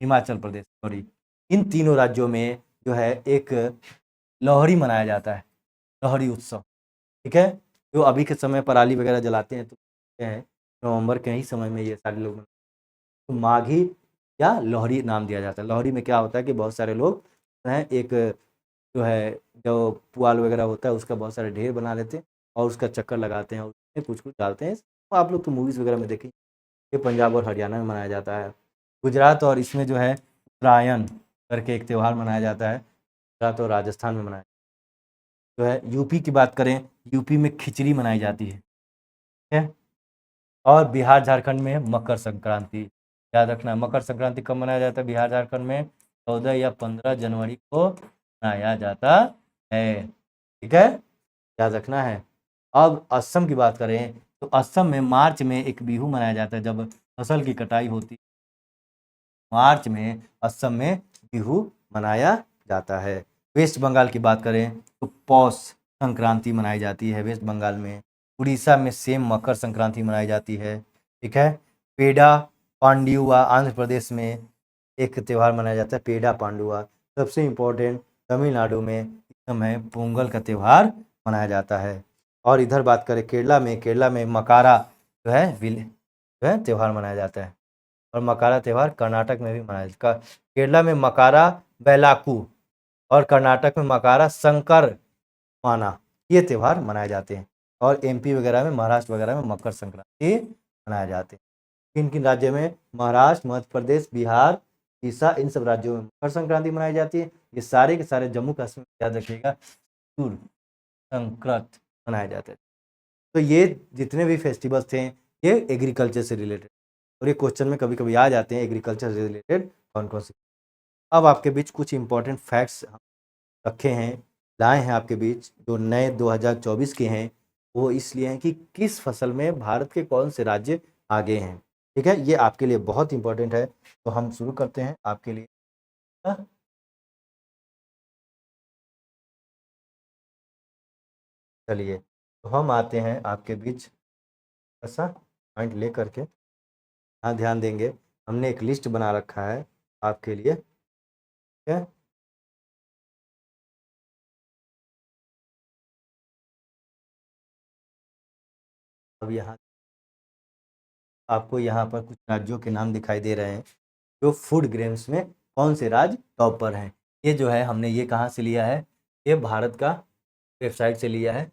हिमाचल प्रदेश, सॉरी, इन तीनों राज्यों में जो है एक लोहड़ी मनाया जाता है, लोहड़ी उत्सव, ठीक है। जो अभी के समय पराली वगैरह जलाते हैं, तो हैं नवंबर के ही समय में ये सारे लोग, तो माघी या लोहड़ी नाम दिया जाता है। लोहड़ी में क्या होता है कि बहुत सारे लोग हैं, एक जो है, जो पुआल वगैरह होता है उसका बहुत सारे ढेर बना लेते हैं और उसका चक्कर लगाते हैं और उसमें कुछ कुछ डालते हैं। तो आप लोग तो मूवीज़ वगैरह में देखें, ये पंजाब और हरियाणा में मनाया जाता है। गुजरात और इसमें जो है उत्तरायण करके एक त्यौहार मनाया जाता है, गुजरात और राजस्थान में मनाया जो है। यूपी की बात करें, यूपी में खिचड़ी मनाई जाती है, ठीक है। और बिहार झारखंड में मकर संक्रांति, याद रखना, मकर संक्रांति कब मनाया जाता है बिहार झारखंड में? 14 या 15 जनवरी को मनाया जाता है, ठीक है, याद रखना है। अब असम की बात करें, तो असम में मार्च में एक बिहू मनाया जाता है, जब फसल की कटाई होती, मार्च में असम में बिहू मनाया जाता है। वेस्ट बंगाल की बात करें तो पौष संक्रांति मनाई जाती है वेस्ट बंगाल में। उड़ीसा में सेम मकर संक्रांति मनाई जाती है, ठीक है। पेड़ा पांड्युआ आंध्र प्रदेश में एक त्यौहार मनाया जाता है, पेड़ा पांडुआ। सबसे इम्पोर्टेंट, तमिलनाडु में इस समय पोंगल का त्यौहार मनाया जाता है। और इधर बात करें केरला में मकारा जो है त्यौहार मनाया जाता है। और मकारा त्यौहार कर्नाटक में भी मनाया जाता है। केरला में मकारा बेलाकू और कर्नाटक में मकारा संकरमाना, ये त्यौहार मनाए जाते हैं। और एमपी वगैरह में, महाराष्ट्र वगैरह में मकर संक्रांति मनाए जाते हैं। किन किन राज्यों में? महाराष्ट्र, मध्य प्रदेश, बिहार, उड़ीसा, इन सब राज्यों में मकर संक्रांति मनाई जाती है। ये सारे के सारे जम्मू कश्मीर, याद रखिएगा, सूर्य संक्रांत मनाए जाते हैं। तो ये जितने भी फेस्टिवल्स थे, ये एग्रीकल्चर से रिलेटेड, और ये क्वेश्चन में कभी कभी आ जाते हैं, एग्रीकल्चर से रिलेटेड कौन कौन से। अब आपके बीच कुछ इंपॉर्टेंट फैक्ट्स रखे हैं, लाए हैं आपके बीच, जो नए 2024 के हैं। वो इसलिए हैं कि किस फसल में भारत के कौन से राज्य आगे हैं, ठीक है। ये आपके लिए बहुत इंपॉर्टेंट है, तो हम शुरू करते हैं आपके लिए। हाँ? चलिए, तो हम आते हैं आपके बीच, ऐसा पॉइंट ले करके, हाँ ध्यान देंगे, हमने एक लिस्ट बना रखा है आपके लिए, ठीक है। अब यहाँ आपको यहाँ पर कुछ राज्यों के नाम दिखाई दे रहे हैं, जो फूड ग्रेन्स में कौन से राज्य टॉप पर हैं। ये जो है हमने ये कहाँ से लिया है? ये भारत का वेबसाइट से लिया है,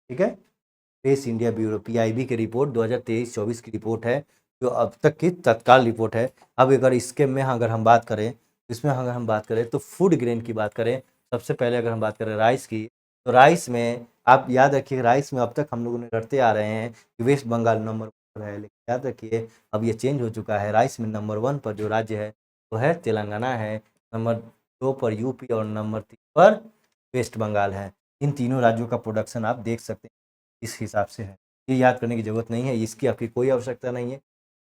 ठीक है। स्पेस इंडिया ब्यूरो पीआईबी की रिपोर्ट 2023-24 की रिपोर्ट है, जो अब तक की तत्काल रिपोर्ट है। अब अगर इसके में अगर हम बात करें, इसमें अगर हम बात करें तो फूड ग्रेन की बात करें, सबसे पहले अगर हम बात करें राइस की, तो राइस में आप याद रखिए, राइस में अब तक हम लोगों ने रटते आ रहे हैं कि वेस्ट बंगाल नंबर 1 पर है, लेकिन याद रखिए अब ये चेंज हो चुका है। राइस में नंबर 1 पर जो राज्य है वो है तेलंगाना है, नंबर 2 पर यूपी और नंबर 3 पर वेस्ट बंगाल है। इन तीनों राज्यों का प्रोडक्शन आप देख सकते हैं, इस हिसाब से है। ये याद करने की ज़रूरत नहीं है, इसकी आपकी कोई आवश्यकता नहीं है,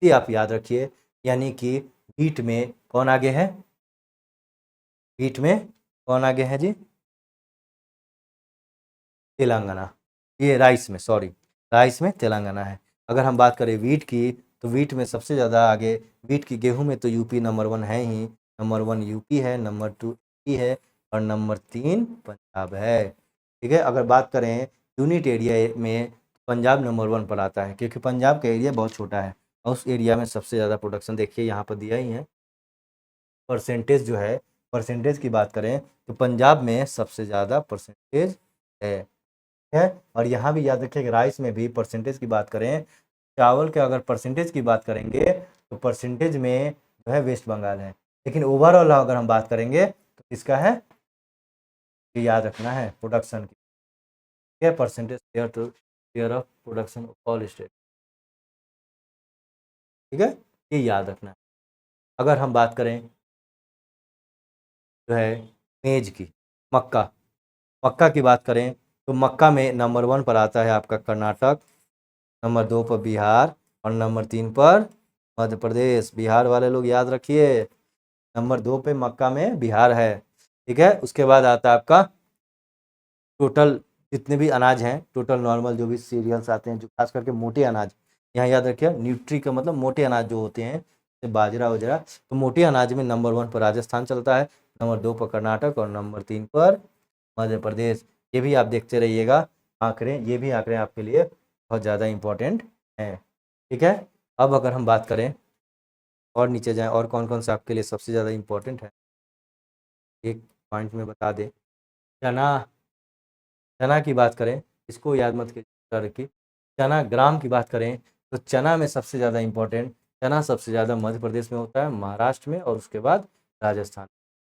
ये आप याद रखिए। यानी कि वीट में कौन आगे है? वीट में कौन आगे है जी? तेलंगाना। ये राइस में, सॉरी, राइस में तेलंगाना है। अगर हम बात करें वीट की, तो वीट में सबसे ज़्यादा आगे, वीट की गेहूं में तो यूपी नंबर 1 है ही, नंबर 1 यूपी है, नंबर 2 यूपी है और नंबर 3 पंजाब है, ठीक है। अगर बात करें यूनिट एरिया में, पंजाब नंबर 1 पर आता है, क्योंकि पंजाब का एरिया बहुत छोटा है और उस एरिया में सबसे ज़्यादा प्रोडक्शन, देखिए यहाँ पर दिया ही है परसेंटेज जो है। परसेंटेज की बात करें तो पंजाब में सबसे ज़्यादा परसेंटेज है। और यहाँ भी याद रखिए कि राइस में भी परसेंटेज की बात करें, चावल के अगर परसेंटेज की बात करेंगे तो परसेंटेज में जो है वेस्ट बंगाल है, लेकिन ओवरऑल अगर हम बात करेंगे तो किसका है? ये याद रखना है, प्रोडक्शन की, ठीक है, percentage share of production all state, ठीक है, ये याद रखना है। अगर हम बात करें जो है मेज की। मक्का, मक्का की बात करें तो मक्का में नंबर 1 पर आता है आपका कर्नाटक, नंबर 2 पर बिहार और नंबर 3 पर मध्य प्रदेश। बिहार वाले लोग याद रखिए, नंबर 2 पे मक्का में बिहार है। ठीक है, उसके बाद आता है आपका टोटल जितने भी अनाज हैं, टोटल नॉर्मल जो भी सीरियल्स आते हैं, जो खास करके मोटे अनाज, यहाँ याद रखिए न्यूट्री का मतलब मोटे अनाज जो होते हैं, जैसे बाजरा वगैरह, तो मोटे अनाज में नंबर 1 पर राजस्थान चलता है, नंबर 2 पर कर्नाटक और नंबर 3 पर मध्य प्रदेश। ये भी आप देखते रहिएगा आंकड़े, ये भी आंकड़े आपके लिए बहुत ज़्यादा इम्पोर्टेंट हैं। ठीक है, अब अगर हम बात करें और नीचे जाएं, और कौन कौन सा आपके लिए सबसे ज़्यादा इम्पोर्टेंट है, एक पॉइंट में बता दें। चना, चना की बात करें, इसको याद मत रखिए। चना ग्राम की बात करें तो चना में सबसे ज़्यादा इम्पोर्टेंट, चना सबसे ज़्यादा मध्य प्रदेश में होता है, महाराष्ट्र में और उसके बाद राजस्थान।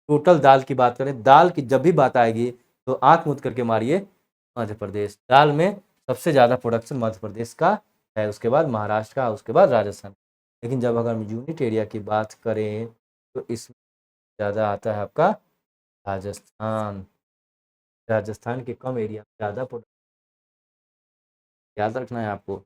टोटल दाल की बात करें, दाल की जब भी बात आएगी तो आंख मूंद करके मारिए मध्य प्रदेश। दाल में सबसे ज़्यादा प्रोडक्शन मध्य प्रदेश का है, उसके बाद महाराष्ट्र का, उसके बाद राजस्थान। लेकिन जब अगर हम यूनिट एरिया की बात करें तो इसमें ज़्यादा आता है आपका राजस्थान। राजस्थान के कम एरिया में ज़्यादा प्रोडक्ट, याद रखना है आपको,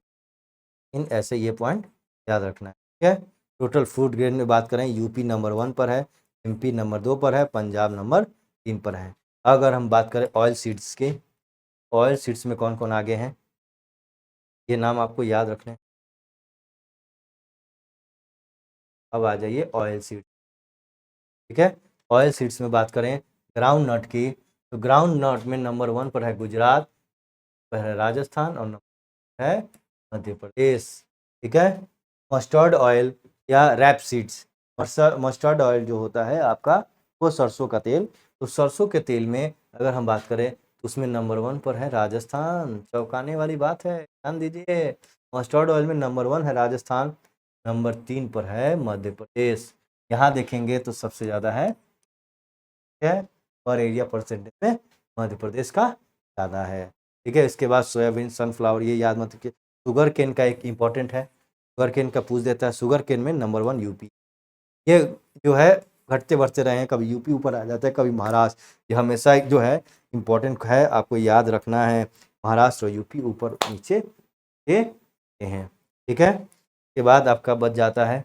इन ऐसे ये पॉइंट याद रखना है। ठीक है, टोटल फूड ग्रेड में बात करें, यूपी नंबर 1 पर है, एमपी नंबर 2 पर है, पंजाब नंबर 3 पर है। अगर हम बात करें ऑयल सीड्स के, ऑयल सीड्स में कौन कौन आगे हैं, ये नाम आपको याद रखने। अब आ जाइए ऑयल सीड्स। ठीक है, ऑयल सीड्स में बात करें ग्राउंड नट की, तो ग्राउंड नट में नंबर 1 पर है गुजरात, पर है राजस्थान और नंबर है मध्य प्रदेश। ठीक है, मस्टर्ड ऑयल या रैप सीड्स, मस्टर्ड ऑयल जो होता है आपका वो सरसों का तेल, तो सरसों के तेल में अगर हम बात करें तो उसमें नंबर 1 पर है राजस्थान। चौंकाने वाली बात है, ध्यान दीजिए, मस्टर्ड ऑयल में नंबर 1 है राजस्थान, नंबर 3 पर है मध्य प्रदेश। यहाँ देखेंगे तो सबसे ज़्यादा है, ठीक है, पर एरिया परसेंटेज में मध्य प्रदेश का ज़्यादा है। ठीक है, इसके बाद सोयाबीन, सनफ्लावर, ये याद मत रखिए। शुगर केन का एक इम्पॉर्टेंट है, शुगर केन का पूछ देता है, शुगर केन में नंबर 1 यूपी। ये जो है घटते बढ़ते रहे हैं, कभी यूपी ऊपर आ जाता है, कभी महाराष्ट्र, ये हमेशा एक जो है इम्पोर्टेंट है, आपको याद रखना है, महाराष्ट्र और यूपी ऊपर नीचे ये हैं। ठीक है, इसके बाद आपका बच जाता है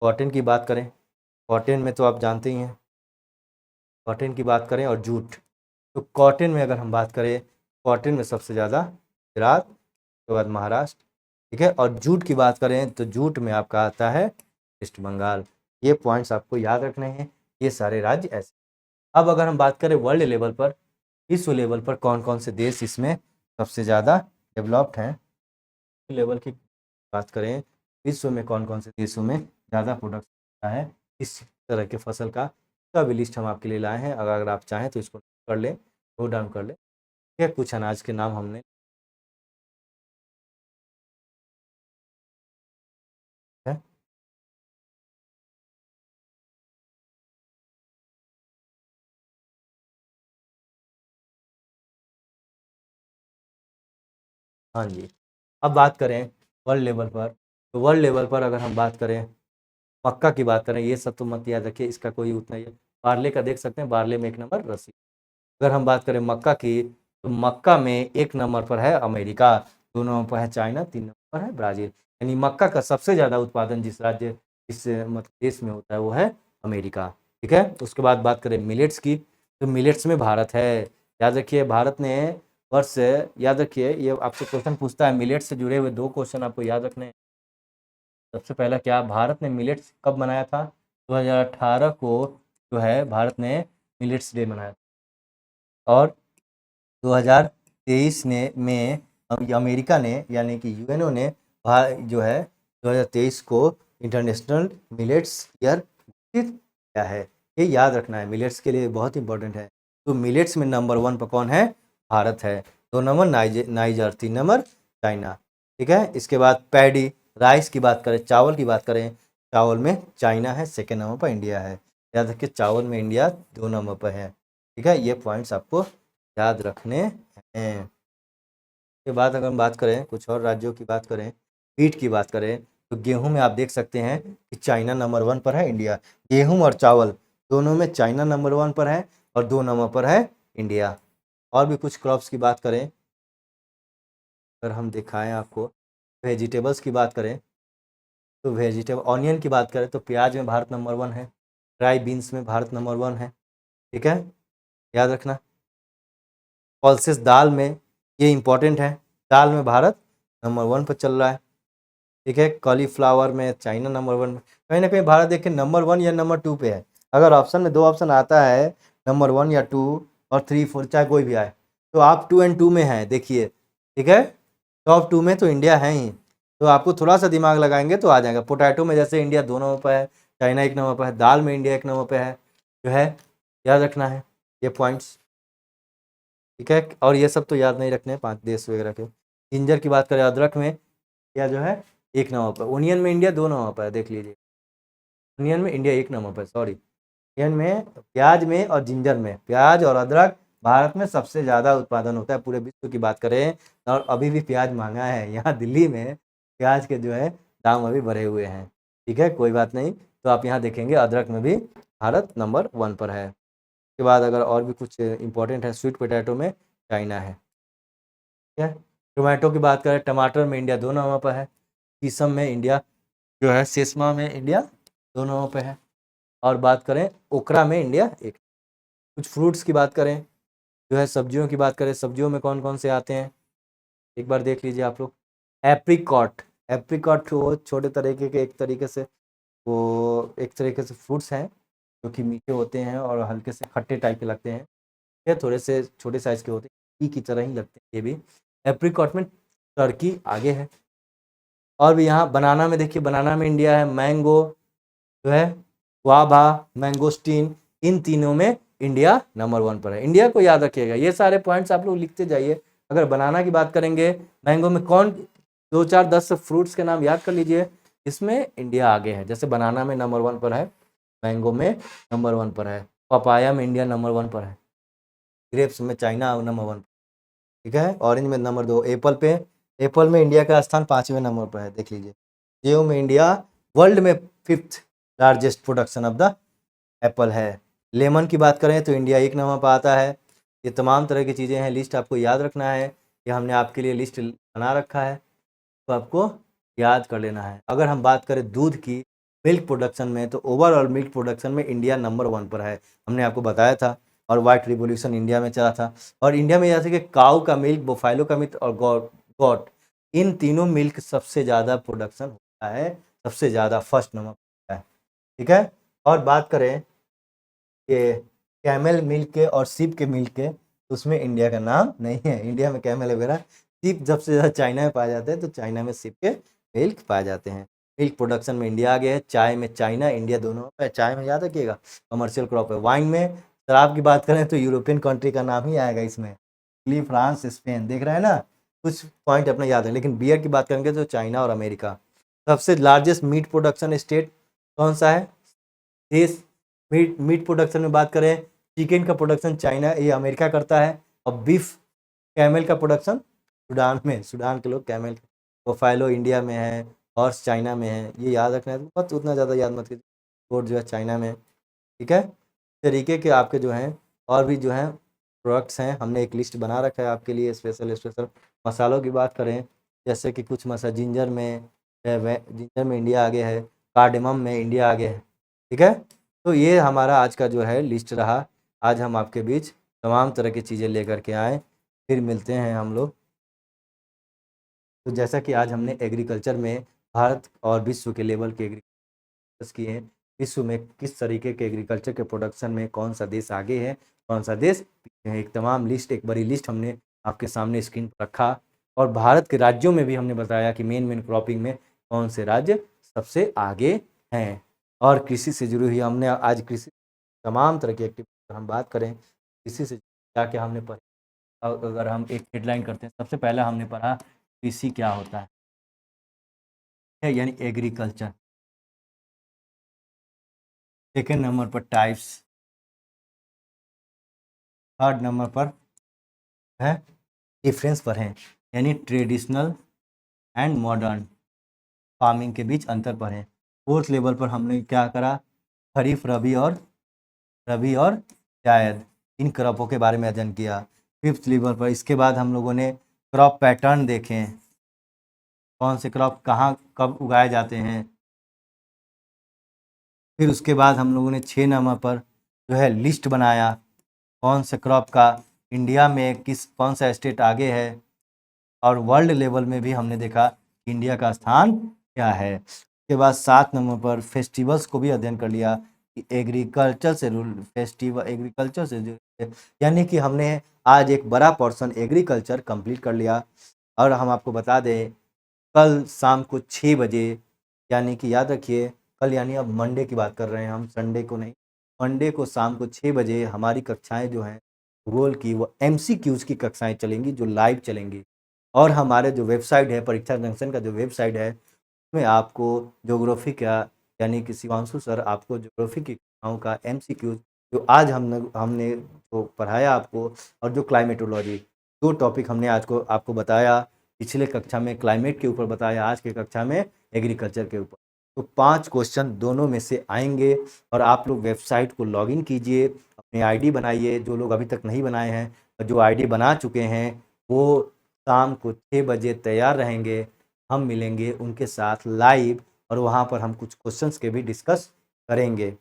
कॉटन की बात करें, कॉटन में तो आप जानते ही हैं, कॉटन की बात करें और जूट, तो कॉटन में अगर हम बात करें, कॉटन में सबसे ज़्यादा गुजरात, उसके बाद महाराष्ट्र। ठीक है, और जूट की बात करें तो जूट में आपका आता है वेस्ट बंगाल। ये पॉइंट्स आपको याद रखने हैं, ये सारे राज्य ऐसे। अब अगर हम बात करें वर्ल्ड लेवल पर, विश्व लेवल पर कौन कौन से देश इसमें सबसे ज़्यादा डेवलप्ड हैं, लेवल की बात करें, विश्व में कौन कौन से देशों में ज़्यादा प्रोडक्शन होता है इस तरह के फसल का, इसका भी लिस्ट हम आपके लिए लाए हैं। अगर आप चाहें तो इसको कर लें, नोट डाउन कर लें। ठीक है, कुछ अनाज के नाम हमने, है हाँ जी। अब बात करें वर्ल्ड लेवल पर, तो वर्ल्ड लेवल पर अगर हम बात करें, मक्का की बात करें, ये सब तो मत याद रखिए, इसका कोई उतना ही, बार्ले का देख सकते हैं, बार्ले में 1 नंबर रसी। अगर हम बात करें मक्का की, तो मक्का में 1 नंबर पर है अमेरिका, 2 नंबर पर है चाइना, 3 नंबर पर है ब्राज़ील। यानी मक्का का सबसे ज़्यादा उत्पादन जिस राज्य, जिस मतलब देश में होता है वो है अमेरिका। ठीक है, उसके बाद बात करें मिलेट्स की, तो मिलेट्स में भारत है। याद रखिए, भारत ने वर्ष, याद रखिए, ये आपसे क्वेश्चन पूछता है, मिलेट्स से जुड़े हुए 2 क्वेश्चन आपको याद रखने हैं। सबसे पहला क्या, भारत ने मिलेट्स कब मनाया था, 2018 को जो है भारत ने मिलेट्स डे मनाया था। और 2023 ने में अमेरिका ने यानी कि यूएनओ ने जो है 2023 को इंटरनेशनल मिलेट्स ईयर घोषित किया है। ये याद रखना है, मिलेट्स के लिए बहुत इंपॉर्टेंट है। तो मिलेट्स में नंबर 1 पर कौन है, भारत है, 2 नंबर नाइजर, 3 नंबर चाइना। ठीक है, इसके बाद पैडी, राइस की बात करें, चावल की बात करें, चावल में चाइना है, 2nd नंबर पर इंडिया है। याद रखिए, चावल में इंडिया 2 नंबर पर है। ठीक है, ये पॉइंट्स आपको याद रखने हैं। के बाद अगर हम बात करें कुछ और राज्यों की बात करें, वीट की बात करें, तो गेहूं में आप देख सकते हैं कि चाइना नंबर 1 पर है, इंडिया। गेहूं और चावल दोनों में चाइना नंबर 1 पर है और 2 नंबर पर है इंडिया। और भी कुछ क्रॉप्स की बात करें, अगर हम दिखाएं आपको, वेजिटेबल्स की बात करें तो वेजिटेबल ऑनियन की बात करें तो प्याज में भारत नंबर 1 है, ड्राई बीन्स में भारत नंबर 1 है, ठीक है, याद रखना। पल्सेस दाल में, ये इंपॉर्टेंट है, दाल में भारत नंबर 1 पर चल रहा है, ठीक है। कॉलीफ्लावर में चाइना नंबर 1 में, कहीं ना कहीं भारत देखिए नंबर 1 या नंबर 2 पे है। अगर ऑप्शन में 2 ऑप्शन आता है, नंबर 1 या 2 और 3 4 चाहे कोई भी आए, तो आप 2 एंड 2 में हैं, देखिए, ठीक है। टॉप 2 में तो इंडिया है ही, तो आपको थोड़ा सा दिमाग लगाएंगे तो आ जाएगा। पोटैटो में जैसे इंडिया 2 नंबर पर है, चाइना 1 नंबर पर है, दाल में इंडिया 1 नंबर पर है, जो है याद रखना है ये पॉइंट्स, ठीक है। और ये सब तो याद नहीं रखने 5 देश वगैरह के। जिंजर की बात करें, अदरक में इंडिया जो है 1 नंबर पर, ओनियन में इंडिया 2 नंबर पर है, देख लीजिए, ओनियन में इंडिया 1 नंबर पर, सॉरी, ओनियन में, प्याज में और जिंजर में, प्याज और अदरक भारत में सबसे ज़्यादा उत्पादन होता है पूरे विश्व की बात करें। और अभी भी प्याज महंगा है, यहाँ दिल्ली में प्याज के जो है दाम अभी बढ़े हुए हैं, ठीक है, कोई बात नहीं। तो आप यहाँ देखेंगे अदरक में भी भारत नंबर 1 पर है। उसके बाद अगर और भी कुछ इंपॉर्टेंट है, स्वीट पोटैटो में चाइना है, ठीक है। टोमेटो की बात करें, टमाटर में इंडिया 2 नंबर पर है, शीशम में इंडिया जो है, सेसमा में इंडिया 2 नंबर पे है। और बात करें ओकरा में इंडिया 1। कुछ फ्रूट्स की बात करें, जो है सब्जियों की बात करें, सब्जियों में कौन कौन से आते हैं एक बार देख लीजिए आप लोग। एप्रिकॉट, एप्रिकॉट वो छोटे तरीके के, एक तरीके से वो एक तरीके से फ्रूट्स हैं जो कि मीठे होते हैं और हल्के से खट्टे टाइप के लगते हैं, ये थोड़े से छोटे साइज़ के होते हैं, ई की तरह ही लगते हैं ये भी। एप्रिकॉट में टर्की आगे है। और भी यहाँ बनाना में देखिए, बनाना में इंडिया है, मैंगो जो है, गुआवा, मैंगोस्टीन, इन तीनों में इंडिया नंबर 1 पर है। इंडिया को याद रखिएगा, ये सारे पॉइंट्स आप लोग लिखते जाइए। अगर बनाना की बात करेंगे, मैंगो में कौन 2 4 10 फ्रूट्स के नाम याद कर लीजिए, इसमें इंडिया आगे है। जैसे बनाना में नंबर 1 पर है, मैंगो में नंबर 1 पर है, पपाया में इंडिया नंबर 1 पर है, ग्रेप्स में चाइना नंबर 1, ठीक है। ऑरेंज में नंबर 2, एप्पल पे, एप्पल में इंडिया का स्थान 5वें नंबर पर है, देख लीजिए। सेब में इंडिया वर्ल्ड में 5th largest production of the Apple है। लेमन की बात करें तो इंडिया 1 नंबर पर आता है। ये तमाम तरह की चीज़ें हैं, लिस्ट आपको याद रखना है, ये हमने आपके लिए लिस्ट बना रखा है, तो आपको याद कर लेना है। अगर हम बात करें दूध की, मिल्क प्रोडक्शन में, तो ओवरऑल मिल्क प्रोडक्शन में इंडिया नंबर 1 पर है, हमने आपको बताया था। और वाइट रिवॉल्यूशन इंडिया में चला था। और इंडिया में जैसे कि काऊ का मिल्क, बोफाइलो का मिल्क और गॉट, इन तीनों मिल्क सबसे ज़्यादा प्रोडक्शन होता है, सबसे ज़्यादा फर्स्ट नंबर पर है, ठीक है। और बात करें कि कैमल मिल्क के और सीप के मिल्क के, तो उसमें इंडिया का नाम नहीं है। इंडिया में कैमल वगैरह, सीप सबसे ज़्यादा चाइना में पाए जाते हैं, तो चाइना में सीप के मिल्क पाए जाते हैं। मिल्क प्रोडक्शन में इंडिया आ गया है, चाय में चाइना, इंडिया दोनों है। चाय में याद रखिएगा कमर्शियल क्रॉप है। वाइन में, शराब की बात करें तो यूरोपियन कंट्री का नाम ही आएगा इसमें, इटली, फ्रांस, स्पेन, देख रहे हैं ना, कुछ पॉइंट अपना याद है। लेकिन बियर की बात करेंगे तो चाइना और अमेरिका। सबसे लार्जेस्ट मीट प्रोडक्शन स्टेट कौन सा है देश, मीट प्रोडक्शन में बात करें, चिकन का प्रोडक्शन चाइना, ये अमेरिका करता है। और बीफ कैमल का प्रोडक्शन सूडान में, सूडान के लोग कैमल, प्रोफाइलो इंडिया में है, हॉर्स चाइना में है, ये याद रखना है, बस उतना ज़्यादा याद मत कीजिए। गोट जो है चाइना में, ठीक है। इस तरीके के आपके जो हैं और भी जो हैं प्रोडक्ट्स हैं, हमने एक लिस्ट बना रखा है आपके लिए स्पेशल स्पेशल। मसालों की बात करें, जैसे कि कुछ मसाला जिंजर में, जिंजर में इंडिया आगे है, कार्डेमम में इंडिया आगे है, ठीक है। तो ये हमारा आज का जो है लिस्ट रहा। आज हम आपके बीच तमाम तरह की चीज़ें लेकर के आए, फिर मिलते हैं हम लोग। तो जैसा कि आज हमने एग्रीकल्चर में भारत और विश्व के लेवल के एग्रीकल्चर किए हैं, विश्व में किस तरीके के एग्रीकल्चर के प्रोडक्शन में कौन सा देश आगे है, कौन सा देश पीछे है, एक तमाम लिस्ट, एक बड़ी लिस्ट हमने आपके सामने स्क्रीन पर रखा। और भारत के राज्यों में भी हमने बताया कि मेन क्रॉपिंग में कौन से राज्य सबसे आगे हैं। और कृषि से जुड़ी हुई हमने आज कृषि तमाम तरह की एक्टिविटी हम बात करें, कृषि से क्या क्या हमने पढ़ा। अगर हम एक हेडलाइन करते हैं, सबसे पहला हमने पढ़ा कृषि क्या होता है, यानी एग्रीकल्चर। सेकेंड नंबर पर टाइप्स, थर्ड नंबर पर है डिफरेंस पर है, यानी ट्रेडिशनल एंड मॉडर्न फार्मिंग के बीच अंतर पर है। फोर्थ लेवल पर हमने क्या करा, खरीफ, रबी और जायद। इन क्रॉपों के बारे में अध्ययन किया। 5th लेवल पर इसके बाद हम लोगों ने क्रॉप पैटर्न देखे, कौन से क्रॉप कहाँ कब उगाए जाते हैं। फिर उसके बाद हम लोगों ने 6 नंबर पर जो है लिस्ट बनाया, कौन से क्रॉप का इंडिया में कौन सा स्टेट आगे है, और वर्ल्ड लेवल में भी हमने देखा कि इंडिया का स्थान क्या है। उसके बाद 7 नंबर पर फेस्टिवल्स को भी अध्ययन कर लिया कि एग्रीकल्चर से फेस्टिवल एग्रीकल्चर से यानी कि हमने आज एक बड़ा पोर्शन एग्रीकल्चर कंप्लीट कर लिया। और हम आपको बता दें कल शाम को 6 बजे, यानी कि याद रखिए कल यानी अब मंडे की बात कर रहे हैं हम, संडे को नहीं, मंडे को शाम को 6 बजे हमारी कक्षाएं जो हैं भूगोल की वो MCQs की कक्षाएं चलेंगी जो लाइव चलेंगी। और हमारे जो वेबसाइट है परीक्षा जंक्शन का जो वेबसाइट है उसमें आपको ज्योग्राफी का यानी कि शिवांशु सर आपको ज्योग्राफी की कक्षाओं का MCQs जो आज हमने जो पढ़ाया आपको, और जो क्लाइमेटोलॉजी 2 टॉपिक हमने आज को आपको बताया। पिछले कक्षा में क्लाइमेट के ऊपर बताया, आज की कक्षा में एग्रीकल्चर के ऊपर। तो 5 क्वेश्चन दोनों में से आएंगे और आप लोग वेबसाइट को लॉगिन कीजिए, अपनी आईडी बनाइए, जो लोग अभी तक नहीं बनाए हैं और जो आईडी बना चुके हैं वो शाम को 6 बजे तैयार रहेंगे। हम मिलेंगे उनके साथ लाइव और वहाँ पर हम कुछ क्वेश्चंस के भी डिस्कस करेंगे।